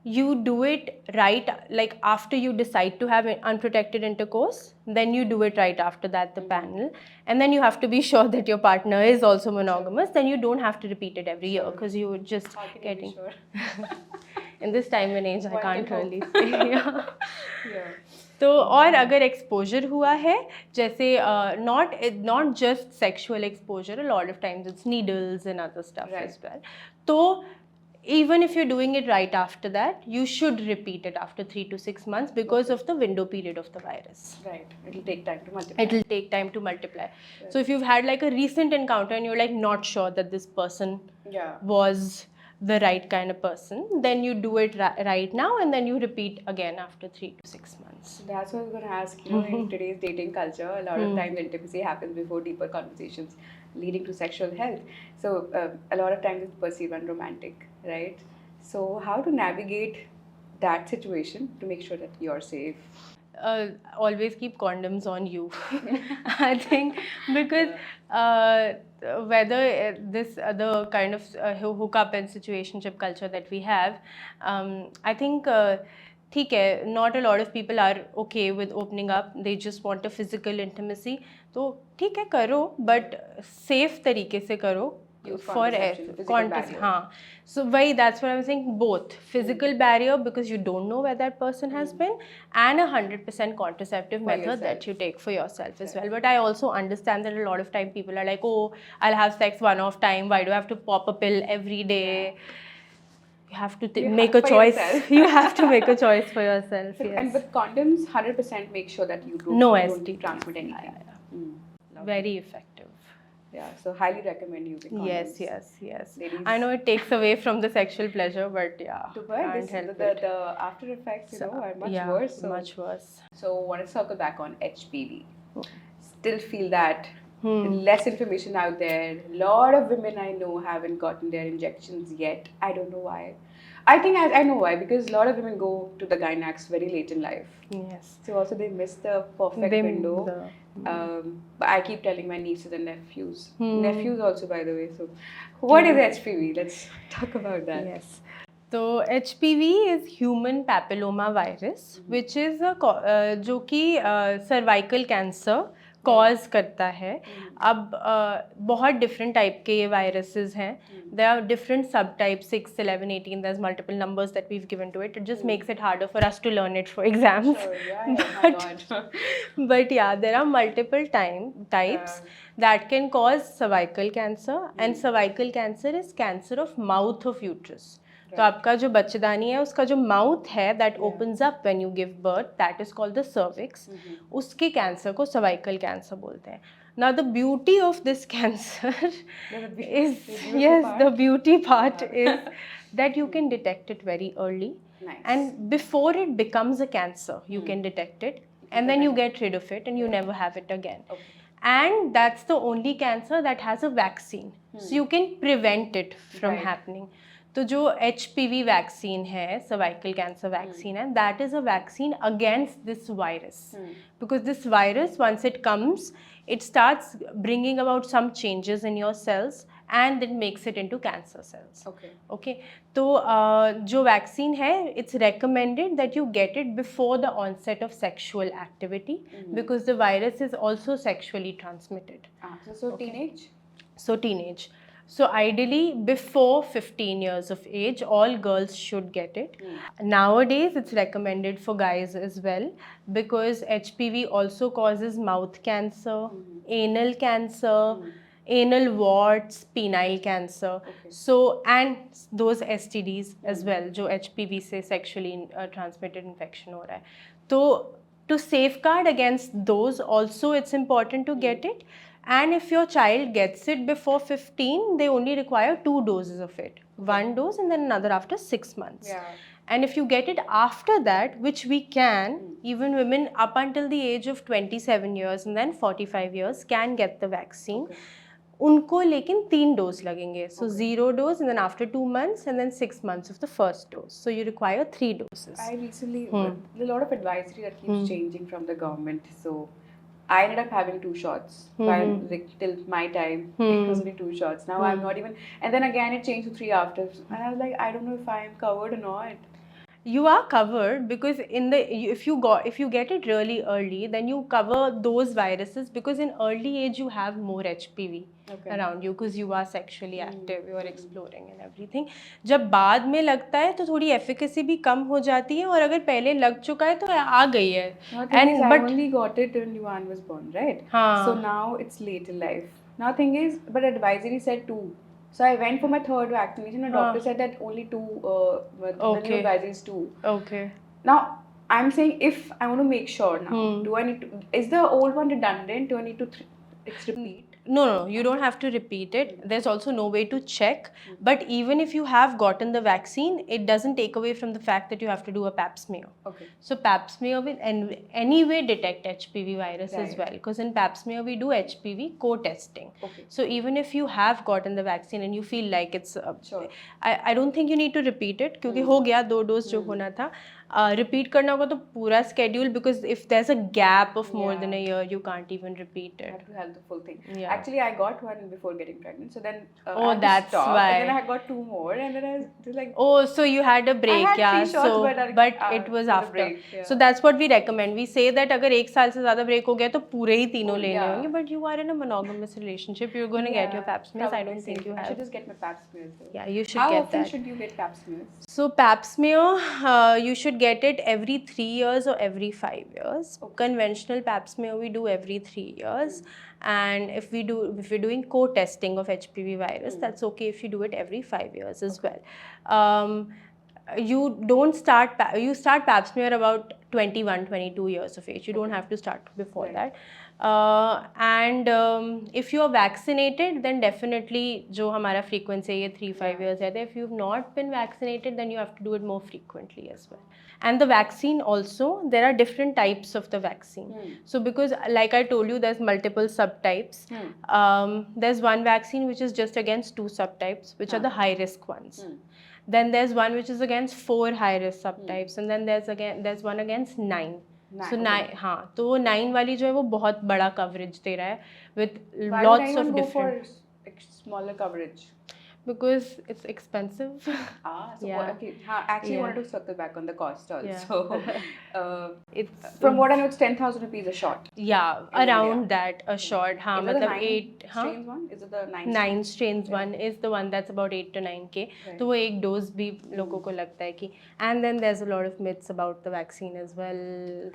B: you do it right, like after you decide to have unprotected intercourse, then you do it right after that, the panel, and then you have to be sure that your partner is also monogamous. Then you don't have to repeat it every year, because you would just
A: How can you be
B: getting
A: sure?
B: in this time and age, I
A: One
B: can't
A: can
B: really say. Yeah.
A: Yeah.
B: तो और अगर exposure हुआ है, जैसे not just sexual exposure, a lot of times it's needles and other stuff
A: Right.
B: as well. तो even if you're doing it right after that, you should repeat it after 3 to 6 months, because of the window period of the virus.
A: Right. It'll take time to multiply.
B: It will take time to multiply.
A: Right.
B: So if you've had like a recent encounter and you're like not sure that this person
A: Yeah.
B: was the right kind of person, then you do it right now, and then you repeat again after 3 to 6 months.
A: That's what I was going to ask. You know, in today's dating culture, a lot of times intimacy happens before deeper conversations leading to sexual health. So a lot of times it's perceived unromantic, right? So how to navigate that situation to make sure that you're safe?
B: Always keep condoms on you. I think, because whether this the kind of hookup and situationship culture that we have, I think ठीक है, not a lot of people are okay with opening up. They just want a physical intimacy. तो ठीक है, करो, but safe तरीके से करो.
A: Use
B: For
A: contraception, physical barrier.
B: हाँ. So why, that's what I was saying, both physical barrier, because you don't know where that person has been, and 100% contraceptive
A: For
B: method
A: yourself.
B: that you take for yourself as well. But I also understand that a lot of time people are like, oh, I'll have sex one off time, why do I have to pop a pill every day? You have to
A: You
B: make
A: have
B: a
A: for
B: choice.
A: yourself.
B: You have to make a choice for yourself.
A: So,
B: Yes.
A: and with condoms, 100% make sure that you
B: No
A: don't
B: STD.
A: transmit anything. Lovely.
B: Very effective.
A: Yeah, so highly recommend using condoms.
B: Yes.
A: Ladies.
B: I know it takes away from the sexual pleasure, but yeah,
A: But
B: can't help
A: the
B: it.
A: after effects, you know, are much
B: Yeah,
A: worse. So,
B: much worse.
A: So, want to circle back on HPV. Still feel that less information out there. A lot of women I know haven't gotten their injections yet. I don't know why. I think I know why, because a lot of women go to the gynacs very late in life.
B: Yes.
A: So also they miss the perfect
B: They-
A: window.
B: the-
A: But I keep telling my nieces and nephews. Nephews also, by the way. So what is HPV? Let's talk about that.
B: Yes. So HPV is human papilloma virus, which is जो कि cervical cancer cause करता है. अब बहुत different type के ये viruses हैं. There are different sub type 6, 11, 18. There is multiple numbers that we have given to it. It just makes it harder for us to learn it for exams.
A: Sure, yeah, my God.
B: But yeah, there are multiple types that can cause cervical cancer, and cervical cancer is cancer of mouth of uterus. तो आपका जो बच्चेदानी है, उसका जो mouth है, that opens up when you give birth, that is called the cervix. उसके cancer को cervical cancer बोलते हैं. Now the beauty of this cancer is, yes, the beauty part is that you can detect it very early.
A: Nice.
B: And before it becomes a cancer, you can detect it, and then you get rid of it and you never have it again.
A: Okay.
B: And that's the only cancer that has a vaccine. So you can prevent it from
A: Right.
B: happening. तो जो HPV vaccine है, cervical cancer vaccine है, that is a vaccine against this virus. Because this virus, once it comes, it starts bringing about some changes in your cells and then makes it into cancer cells. Okay. तो जो vaccine है, it's recommended that you get it before the onset of sexual activity, because the virus is also sexually transmitted.
A: So teenage?
B: So teenage. So ideally before 15 years of age, all girls should get it. Nowadays it's recommended for guys as well, because HPV also causes mouth cancer, anal cancer, anal warts, penile cancer. So, and those STDs as well, जो HPV से sexually transmitted infection हो रहा है. तो to safeguard against those also, it's important to get it. And if your child gets it before 15, they only require 2 doses of it. 1 dose and then another after 6 months.
A: Yeah.
B: And if you get it after that, which we can, even women up until the age of 27 years and then 45 years can get the vaccine. उनको लेकिन 3 dose लगेंगे. So 0 dose and then after 2 months and then 6 months of the first dose. So you require 3 doses.
A: I recently, a lot of advisory that keeps changing from the government. So I ended up having 2 shots. Like, till my time, it was only 2 shots. Now I'm not even. And then again, it changed to 3 after. And I was like, I don't know if I am covered or not.
B: You are covered because if you get it really early, then you cover those viruses, because in early age you have more HPV around you because you are sexually active, you are exploring and everything. जब बाद में लगता है तो थोड़ी efficacy भी कम हो जाती है, और अगर पहले लग चुका है तो आ गई है.
A: And I only got it when Yuan was born, right? So now it's late in life. Now thing is, but advisory said 2. So I went for my 3rd vaccination. The doctor said that only 2. The new advisory is 2.
B: Okay.
A: Now I'm saying, if I want to make sure now, do I need to? Is the old one redundant? Do I need to repeat?
B: No, you don't have to repeat it. There's also no way to check. But even if you have gotten the vaccine, it doesn't take away from the fact that you have to do a pap smear.
A: Okay.
B: So pap smear will anyway detect HPV virus as well, because in pap smear we do HPV co-testing.
A: Okay.
B: So even if you have gotten the vaccine and you feel like it's
A: sure.
B: I don't think you need to repeat it, क्योंकि हो गया 2 dose जो होना था. Repeat करना होगा तो पूरा schedule, because if there's a gap of more than a year, you can't even repeat it.
A: I have to have the full thing.
B: Yeah.
A: Actually, I got one before getting pregnant, so then
B: Oh,
A: I had
B: that's
A: to stop,
B: why.
A: and then I got 2 more, and then I was like,
B: oh, so you had a break.
A: I had 3 shots,
B: so
A: but
B: it was
A: for the
B: after.
A: break, yeah.
B: So that's what we recommend. We say that अगर 1 साल से ज़्यादा break हो गया तो पूरे ही तीनों लेने
A: yeah.
B: होंगे. But you are in a monogamous relationship. You're going to get your pap smears. I don't think you
A: I
B: have.
A: should just get my pap smears though.
B: Yeah, you should
A: How
B: get
A: often
B: that.
A: should you get pap smears?
B: So pap smear, you should get it every 3 years or every 5 years.
A: Okay.
B: Conventional pap smear we do every 3 years. And if we're doing co-testing of HPV virus, that's okay if you do it every 5 years as well. You start pap smear about 21, 22 years of age. You don't have to start before that. And if you are vaccinated, then definitely जो हमारा frequency है ये 3-5 years है. If you've not been vaccinated, then you have to do it more frequently as well. And the vaccine also, there are different types of the vaccine. So because like I told you, there's multiple subtypes. There's one vaccine which is just against 2 subtypes, which are the high risk ones. Then there's one which is against 4 high risk subtypes, and then there's one against 9. So 9, हाँ, तो वो 9 वाली जो है वो बहुत बड़ा coverage दे रहा है with lots of different.
A: Why would anyone go for smaller coverage?
B: Because it's expensive.
A: So okay. Actually, I wanted to circle back on the cost also.
B: It's
A: from what I know, it's 10,000 rupees a shot.
B: Yeah, around that a shot. हाँ, मतलब 8
A: strains one? Is it the
B: 9 strains one is the one that's about 8 to 9K. तो वो एक dose भी लोगों को लगता है कि. And then there's a lot of myths about the vaccine as well,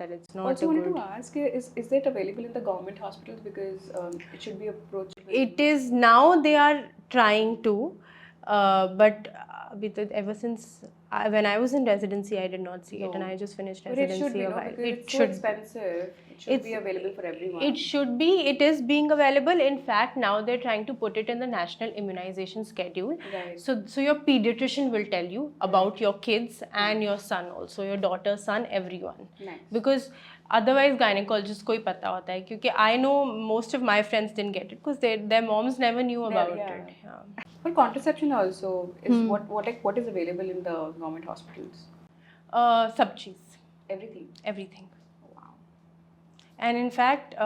B: that it's not
A: also
B: good.
A: Also wanted to ask, is it available in the government hospitals, because it should be approachable?
B: It is now. They are trying to. But ever since when I was in residency, I did not see it, and I just finished residency.
A: But it should be, because it's so expensive. It should be available for everyone.
B: It should be. It is being available. In fact, now they're trying to put it in the national immunization schedule.
A: Right.
B: So your pediatrician will tell you about your kids and your son also, your daughter, son, everyone.
A: Nice.
B: Because otherwise gynecologist को ही पता होता है, क्योंकि I know most of my friends didn't get it because their moms never knew about it. Yeah.
A: But contraception also is what is available in the government hospitals?
B: सब चीज़.
A: Everything.
B: Everything. Wow. And in fact,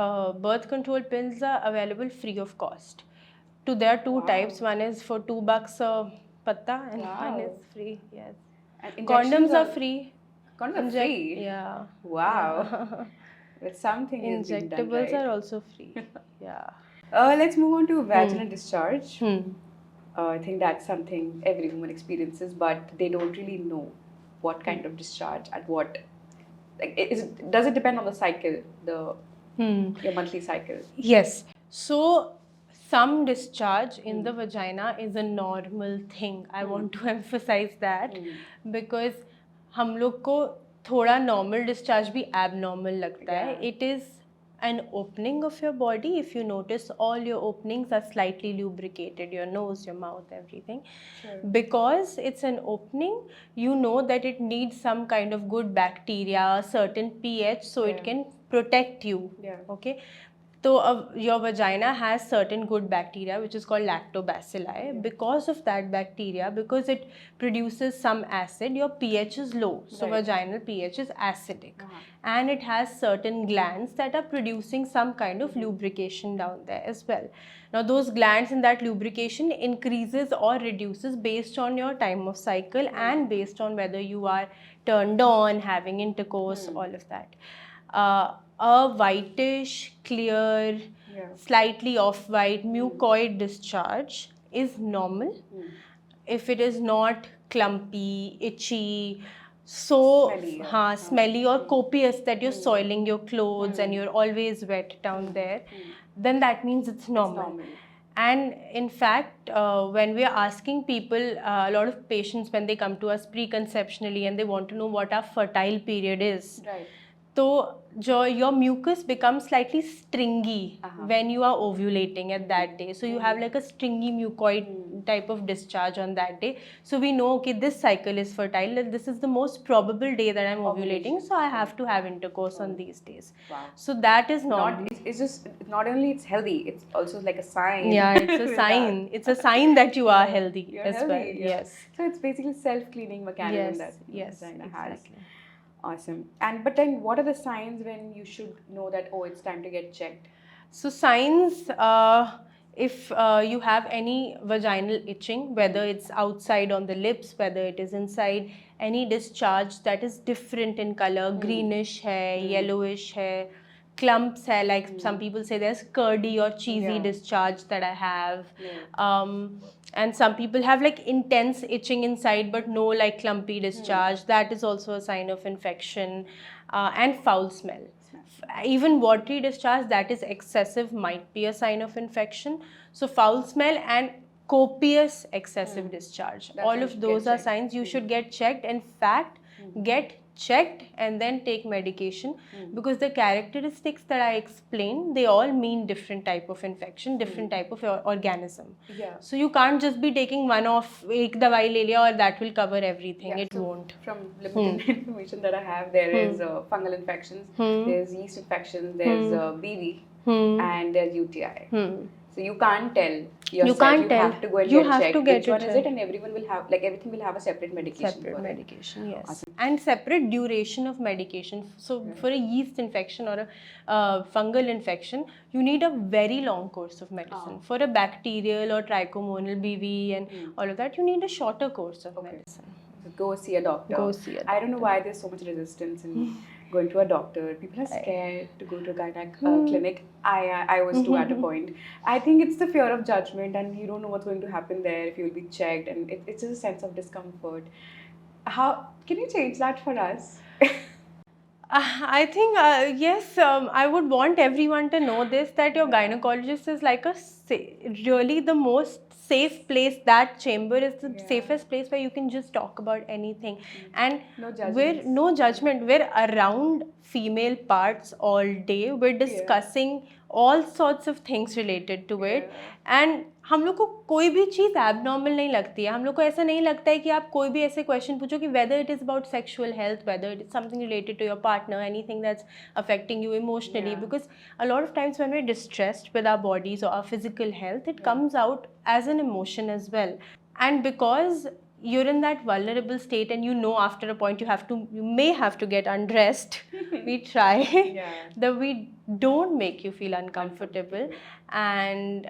B: birth control pills are available free of cost. There are 2 types. One is for $2 a patta, and one is free. Yes. And condoms are free.
A: Condoms are free?
B: Yeah.
A: Wow. But something is being done right.
B: Injectables are also free. Yeah.
A: Let's move on to vaginal discharge. I think that's something every woman experiences, but they don't really know what kind of discharge and what. Like, does it depend on the cycle, your monthly cycle? Yes.
B: So some discharge in the vagina is a normal thing. I want to emphasize that because हम लोग को थोड़ा normal discharge भी abnormal लगता है. It is an opening of your body. If you notice, all your openings are slightly lubricated, your nose, your mouth, everything.
A: Sure.
B: Because it's an opening, you know that it needs some kind of good bacteria, a certain pH, so it can protect you.
A: Yeah.
B: Okay. So your vagina has certain good bacteria which is called lactobacilli. Because of that bacteria, because it produces some acid, your pH is low. So
A: Right.
B: vaginal pH is acidic. And it has certain glands that are producing some kind of lubrication down there as well. Now those glands in that lubrication increases or reduces based on your time of cycle and based on whether you are turned on, having intercourse, all of that. A whitish, clear, slightly off-white mucoid discharge is normal. If it is not clumpy, itchy, so smelly or copious that you're soiling your clothes and you're always wet down there, then that means it's normal. And in fact, when we are asking people, a lot of patients, when they come to us preconceptionally and they want to know what our fertile period is, so your mucus becomes slightly stringy when you are ovulating at that day. So you have like a stringy mucoid type of discharge on that day. So we know, okay, this cycle is fertile. This is the most probable day that I'm ovulating. So I have to have intercourse on these days. So that is normal.
A: It's just not only it's healthy, it's also like a sign.
B: Yeah, it's a sign. It's a sign that you are healthy
A: You're
B: as
A: healthy,
B: well.
A: yeah.
B: Yes.
A: So it's basically self-cleaning mechanism that vagina has. Awesome. And but then what are the signs when you should know that, oh, it's time to get checked?
B: So signs, if you have any vaginal itching, whether it's outside on the lips, whether it is inside, any discharge that is different in color, greenish hair, yellowish hair, clumps hair, like some people say there's curdy or cheesy discharge that I have. And some people have like intense itching inside but no like clumpy discharge. That is also a sign of infection. And foul smell. Even watery discharge that is excessive might be a sign of infection. So foul smell and copious excessive discharge, all of those are signs you should get checked. In fact, get checked and then take medication, because the characteristics that I explained, they all mean different type of infection, different type of organism. So you can't just be taking one of ek dawai le liya or that will cover everything. It won't.
A: From limited information that I have, there is fungal infections, there's yeast infections, there's BV, and there's UTI. So you can't tell yourself.
B: You can't tell.
A: Have to go and
B: You
A: get
B: have
A: checked.
B: to get
A: which
B: it
A: one is
B: checked.
A: it, and everyone will have, like, everything will have a separate medication.
B: Separate
A: for
B: medication, yes. And separate duration of medication. So for a yeast infection or a fungal infection, you need a very long course of medicine. For a bacterial or trichomonal BV and all of that, you need a shorter course of medicine.
A: So go see a doctor.
B: Go see a doctor.
A: I don't know why there's so much resistance in going to a doctor. People are scared to go to a gynec clinic. I was too at a point. I think it's the fear of judgment, and you don't know what's going to happen there if you'll be checked, and it's just a sense of discomfort. How can you change that for us?
B: I think, yes, I would want everyone to know this, that your gynecologist is like really the most safe place. That chamber is the safest place where you can just talk about anything. And no judgment. We're around female parts all day. We're discussing all sorts of things related to it. And हम लोग को कोई भी चीज़ abnormal नहीं लगती है. हम लोग को ऐसा नहीं लगता है कि आप कोई भी ऐसे क्वेश्चन पूछो कि whether it is about sexual health, whether it is something related to your partner, anything that's affecting you emotionally. Because a lot of times when we're distressed with our bodies or our physical health, it comes out as an emotion as well. And because you're in that vulnerable state and you know after a point you may have to get undressed, we try that we don't make you feel uncomfortable. And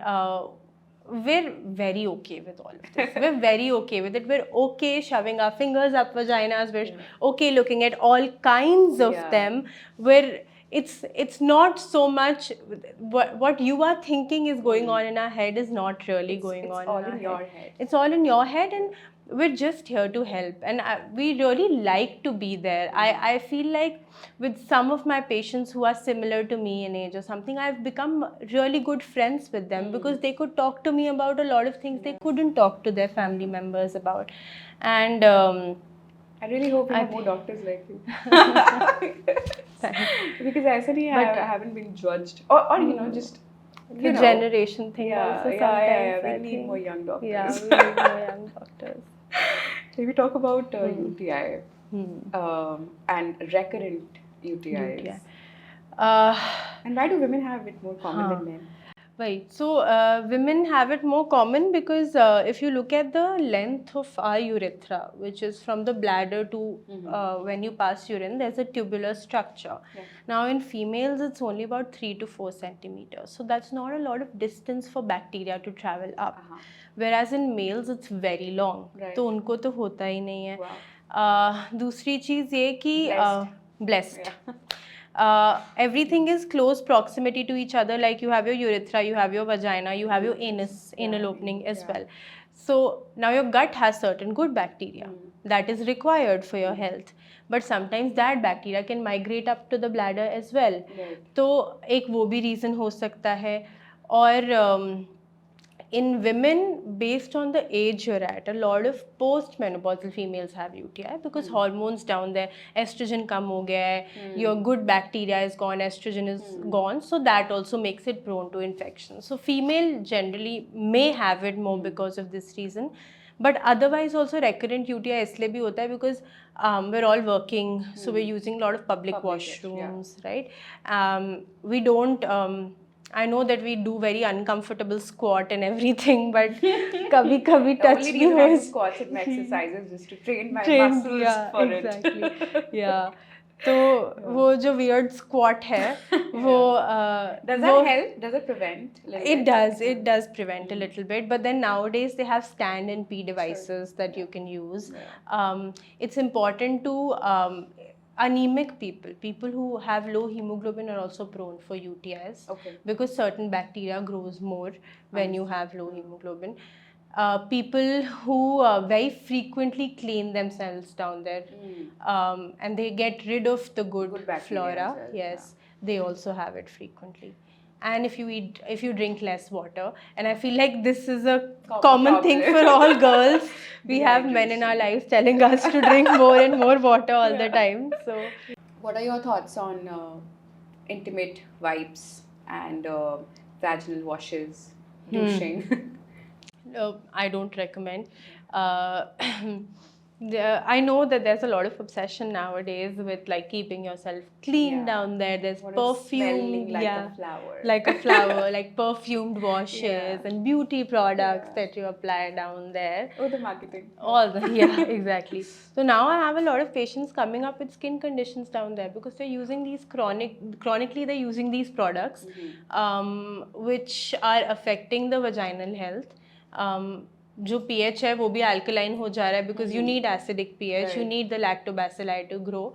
B: we're very okay with all of this. We're very okay with it. We're okay shoving our fingers up vaginas. We're okay looking at all kinds of them. It's not so much what you are thinking is going on in our head is not really going on. It's all in your head. It's all in your head, and we're just here to help. And we really like to be there. I feel like with some of my patients who are similar to me in age or something, I've become really good friends with them because they could talk to me about a lot of things they couldn't talk to their family members about. And
A: I really hope you have more doctors like you. Because I haven't been judged. Or you know, just
B: the generation thing also sometimes.
A: We need more young doctors.
B: Yeah, we need more young doctors.
A: So we talk about UTI and recurrent UTIs. And why do women have it more common than men?
B: Right. So women have it more common because if you look at the length of our urethra, which is from the bladder to when you pass urine, there's a tubular structure.
A: Yeah.
B: Now in females, it's only about 3 to 4 centimeters. So that's not a lot of distance for bacteria to travel up. Whereas in males, it's very long.
A: Right.
B: तो उनको तो होता ही नहीं है.
A: Wow.
B: दूसरी चीज़ ये कि blessed.
A: Yeah.
B: Everything is close proximity to each other, like you have your urethra, you have your vagina, you have your anus, anal opening as well. So now your gut has certain good bacteria that is required for your health, but sometimes that bacteria can migrate up to the bladder as well. तो एक वो भी reason हो सकता है. और in women, based on the age you're at, a lot of post-menopausal females have UTI because hormones down there, estrogen kam ho gaya hai, your good bacteria is gone, estrogen is gone, so that also makes it prone to infection. So female generally may have it more because of this reason. But otherwise also recurrent UTI इसलिए भी होता है because we're all working, so we're using a lot of public washrooms, right? We don't... I know that we do very uncomfortable squat and everything, but kabhi touch
A: only
B: bhi
A: reason I do
B: ho
A: squats and exercises is to train my
B: train,
A: muscles
B: yeah,
A: for
B: exactly.
A: it.
B: Yeah. तो वो जो weird squat है वो
A: Does that help? Does it prevent?
B: It does prevent a little bit, but then nowadays they have stand and pee devices that you can use. It's important to anemic people who have low hemoglobin are also prone for UTIs because certain bacteria grows more when you have low hemoglobin. People who very frequently clean themselves down there and they get rid of the good flora, they also have it frequently. And if you drink less water, and I feel like this is a common thing for all girls, we have men in our lives telling us to drink more and more water all the time. So
A: what are your thoughts on intimate wipes and vaginal washes, douching?
B: I don't recommend. I know that there's a lot of obsession nowadays with like keeping yourself clean down there. There's perfume,
A: like a flower,
B: like perfumed washes and beauty products that you apply down there.
A: Oh, the marketing.
B: Exactly. So now I have a lot of patients coming up with skin conditions down there because they're using these chronically they're using these products, which are affecting the vaginal health. जो pH है वो भी alkaline हो जा रहा है because you need acidic pH, you need the lactobacilli to grow.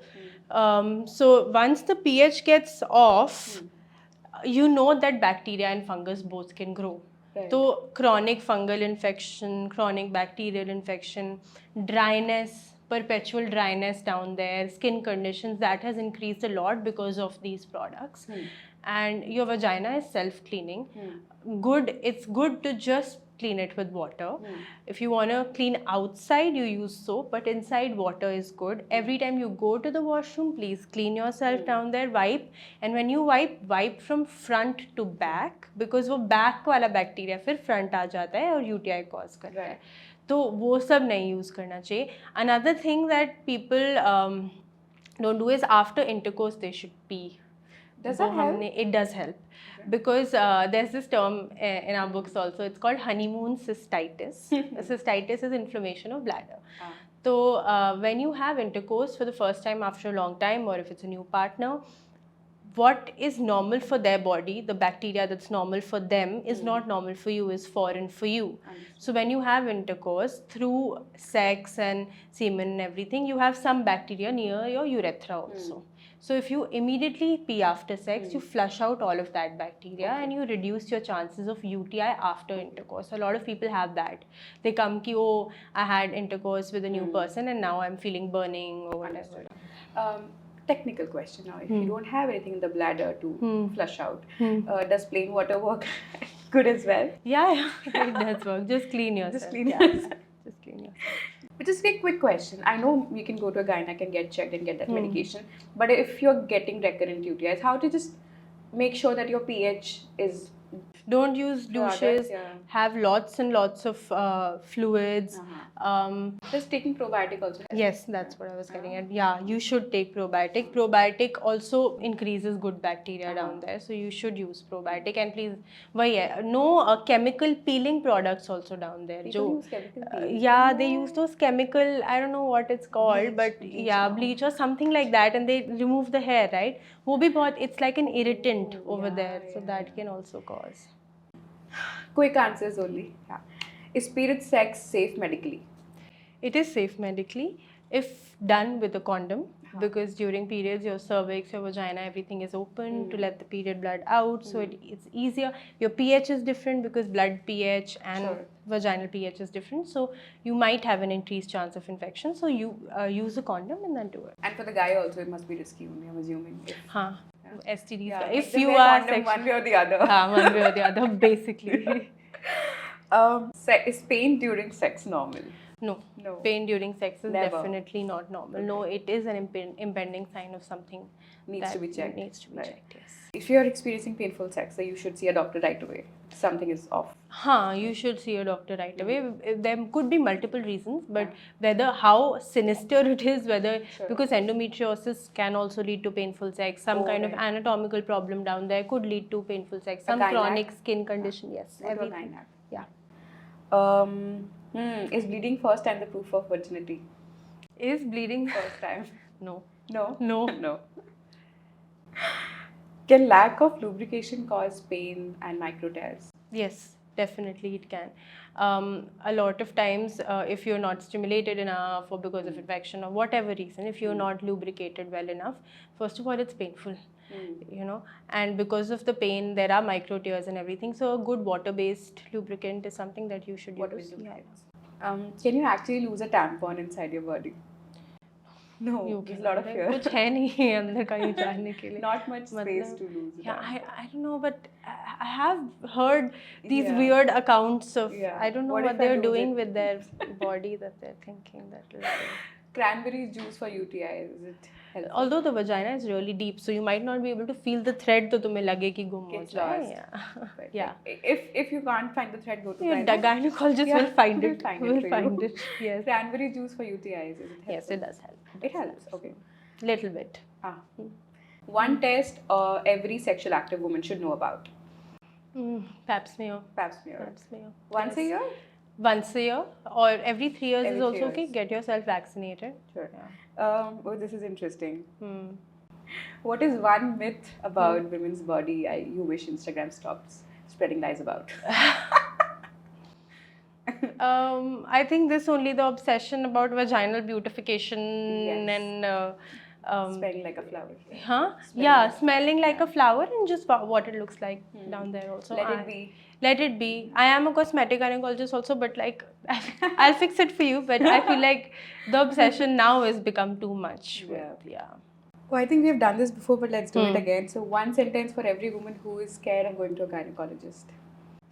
B: So once the pH gets off, you know that bacteria and fungus both can grow. So chronic fungal infection, chronic bacterial infection, dryness, perpetual dryness down there, skin conditions, that has increased a lot because of these products. And your vagina is self-cleaning. It's good to just clean it with water. If you want to clean outside, you use soap, but inside water is good. Every time you go to the washroom, please clean yourself down there, wipe. And when you wipe from front to back, because वो back वाला bacteria फिर front आ जाता है और UTI cause करता है. तो वो सब नहीं use करना चाहिए. Another thing that people don't do is after intercourse they should pee.
A: Does that help?
B: It does help. Because there's this term in our books also, it's called honeymoon cystitis. Cystitis is inflammation of bladder. So when you have intercourse for the first time after a long time, or if it's a new partner, what is normal for their body, the bacteria that's normal for them is not normal for you, is foreign for you. So when you have intercourse through sex and semen and everything, you have some bacteria near your urethra also. So if you immediately pee after sex, you flush out all of that bacteria and you reduce your chances of UTI after intercourse. A lot of people have that. They come ki, oh, I had intercourse with a new person and now I'm feeling burning or whatever.
A: Technical question now. If you don't have anything in the bladder to flush out, does plain water work good as well?
B: Yeah, it does work. Just clean yourself.
A: Just clean yourself.
B: Just clean yourself.
A: But just a quick question. I know you can go to a gynec and get checked and get that medication. But if you're getting recurrent UTIs, how to just make sure that your pH is
B: Don't use
A: Products,
B: douches.
A: yeah.
B: Have lots and lots of fluids.
A: Just taking probiotic also helps.
B: Yes, that's what I was getting at. Yeah, you should take probiotic. Probiotic also increases good bacteria down there, so you should use probiotic. And please, no chemical peeling products also down there.
A: People use chemical peeling.
B: Yeah, they use those chemical. I don't know what it's called, but yeah, bleach or something like that, and they remove the hair, right? वो भी बहुत, it's like an irritant over there, so that can also cause.
A: Quick answers only. Yeah. Is period sex safe medically?
B: It is safe medically if done with a condom, because during periods your cervix, your vagina, everything is open to let the period blood out, so it's easier. Your pH is different because blood pH and vaginal pH is different, so you might have an increased chance of infection, so you use a condom and then do it.
A: And for the guy also, it must be risky only, I'm assuming.
B: STDs.
A: Yeah,
B: If
A: make them
B: you
A: wear
B: are
A: condom one way or the other.
B: one way or the other, basically.
A: Is pain during sex normal?
B: No.
A: No.
B: Pain during sex is
A: Never.
B: definitely not normal. No, it is an impending sign of something
A: Needs
B: that
A: to be checked.
B: Needs to be
A: Right.
B: checked, yes.
A: If you're experiencing painful sex, then you should see a doctor right away. Something is off.
B: You should see a doctor right away. There could be multiple reasons, but whether how sinister it is, whether because endometriosis can also lead to painful sex, some kind of anatomical problem down there could lead to painful sex, some chronic skin condition, yes, everything. Yeah.
A: Is bleeding first time the proof of virginity?
B: Is bleeding
A: First time?
B: No.
A: No?
B: No.
A: No. Can lack of lubrication cause pain and micro tears?
B: Yes, definitely it can. A lot of times, if you're not stimulated enough or because of infection or whatever reason, if you're not lubricated well enough, first of all, it's painful, and because of the pain, there are micro tears and everything. So a good water-based lubricant is something that you should use.
A: Can you actually lose a tampon inside your body? No, there's a lot of fear.
B: कुछ है नहीं अंदर कहीं जाने के लिए.
A: Not much space to lose.
B: Yeah, I don't know, but I have heard these weird accounts of I don't know what they're doing with their body that they're thinking that.
A: Cranberry juice for UTI, is it helpful?
B: Although the vagina is really deep, so you might not be able to feel the thread, तो तुम्हें लगे कि गुम हो जाए. Yeah.
A: If you can't find the thread, go to
B: gynecologist will find it.
A: Will
B: find it. Yes.
A: Cranberry juice for UTIs, is it helpful?
B: Yes, it does help.
A: It helps. Okay.
B: Little bit.
A: One test every sexual active woman should know about.
B: Pap smear.
A: Pap smear.
B: Pap smear.
A: Once a year?
B: Once a year or every 3 years
A: Every
B: is also
A: 3
B: okay.
A: years.
B: Get yourself vaccinated.
A: Sure. Oh, this is interesting. What is one myth about women's body you wish Instagram stops spreading lies about?
B: I think this only the obsession about vaginal beautification and
A: smelling like a flower.
B: Smelling like a flower and just what it looks like down there also.
A: Let it be.
B: Let it be. I am a cosmetic gynecologist also, but like I'll fix it for you. But I feel like the obsession now has become too much. Yeah.
A: Oh, I think we have done this before, but let's do it again. So one sentence for every woman who is scared of going to a gynecologist.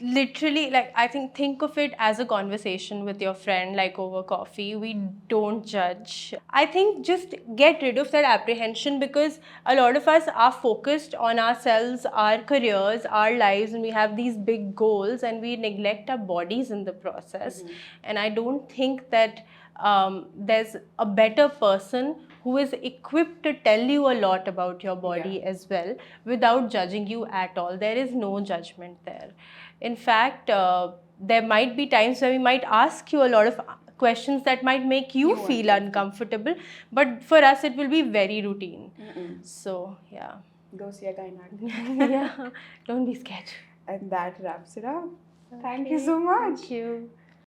B: Literally, like I think of it as a conversation with your friend, like over coffee. We don't judge. I think just get rid of that apprehension, because a lot of us are focused on ourselves, our careers, our lives, and we have these big goals and we neglect our bodies in the process. And I don't think that there's a better person who is equipped to tell you a lot about your body as well without judging you at all. There is no judgment there. In fact, there might be times where we might ask you a lot of questions that might make you feel uncomfortable, but for us it will be very routine. So, yeah.
A: Go see a gynecologist.
B: Don't be scared.
A: And that wraps it up. Thank you so much.
B: Thank you.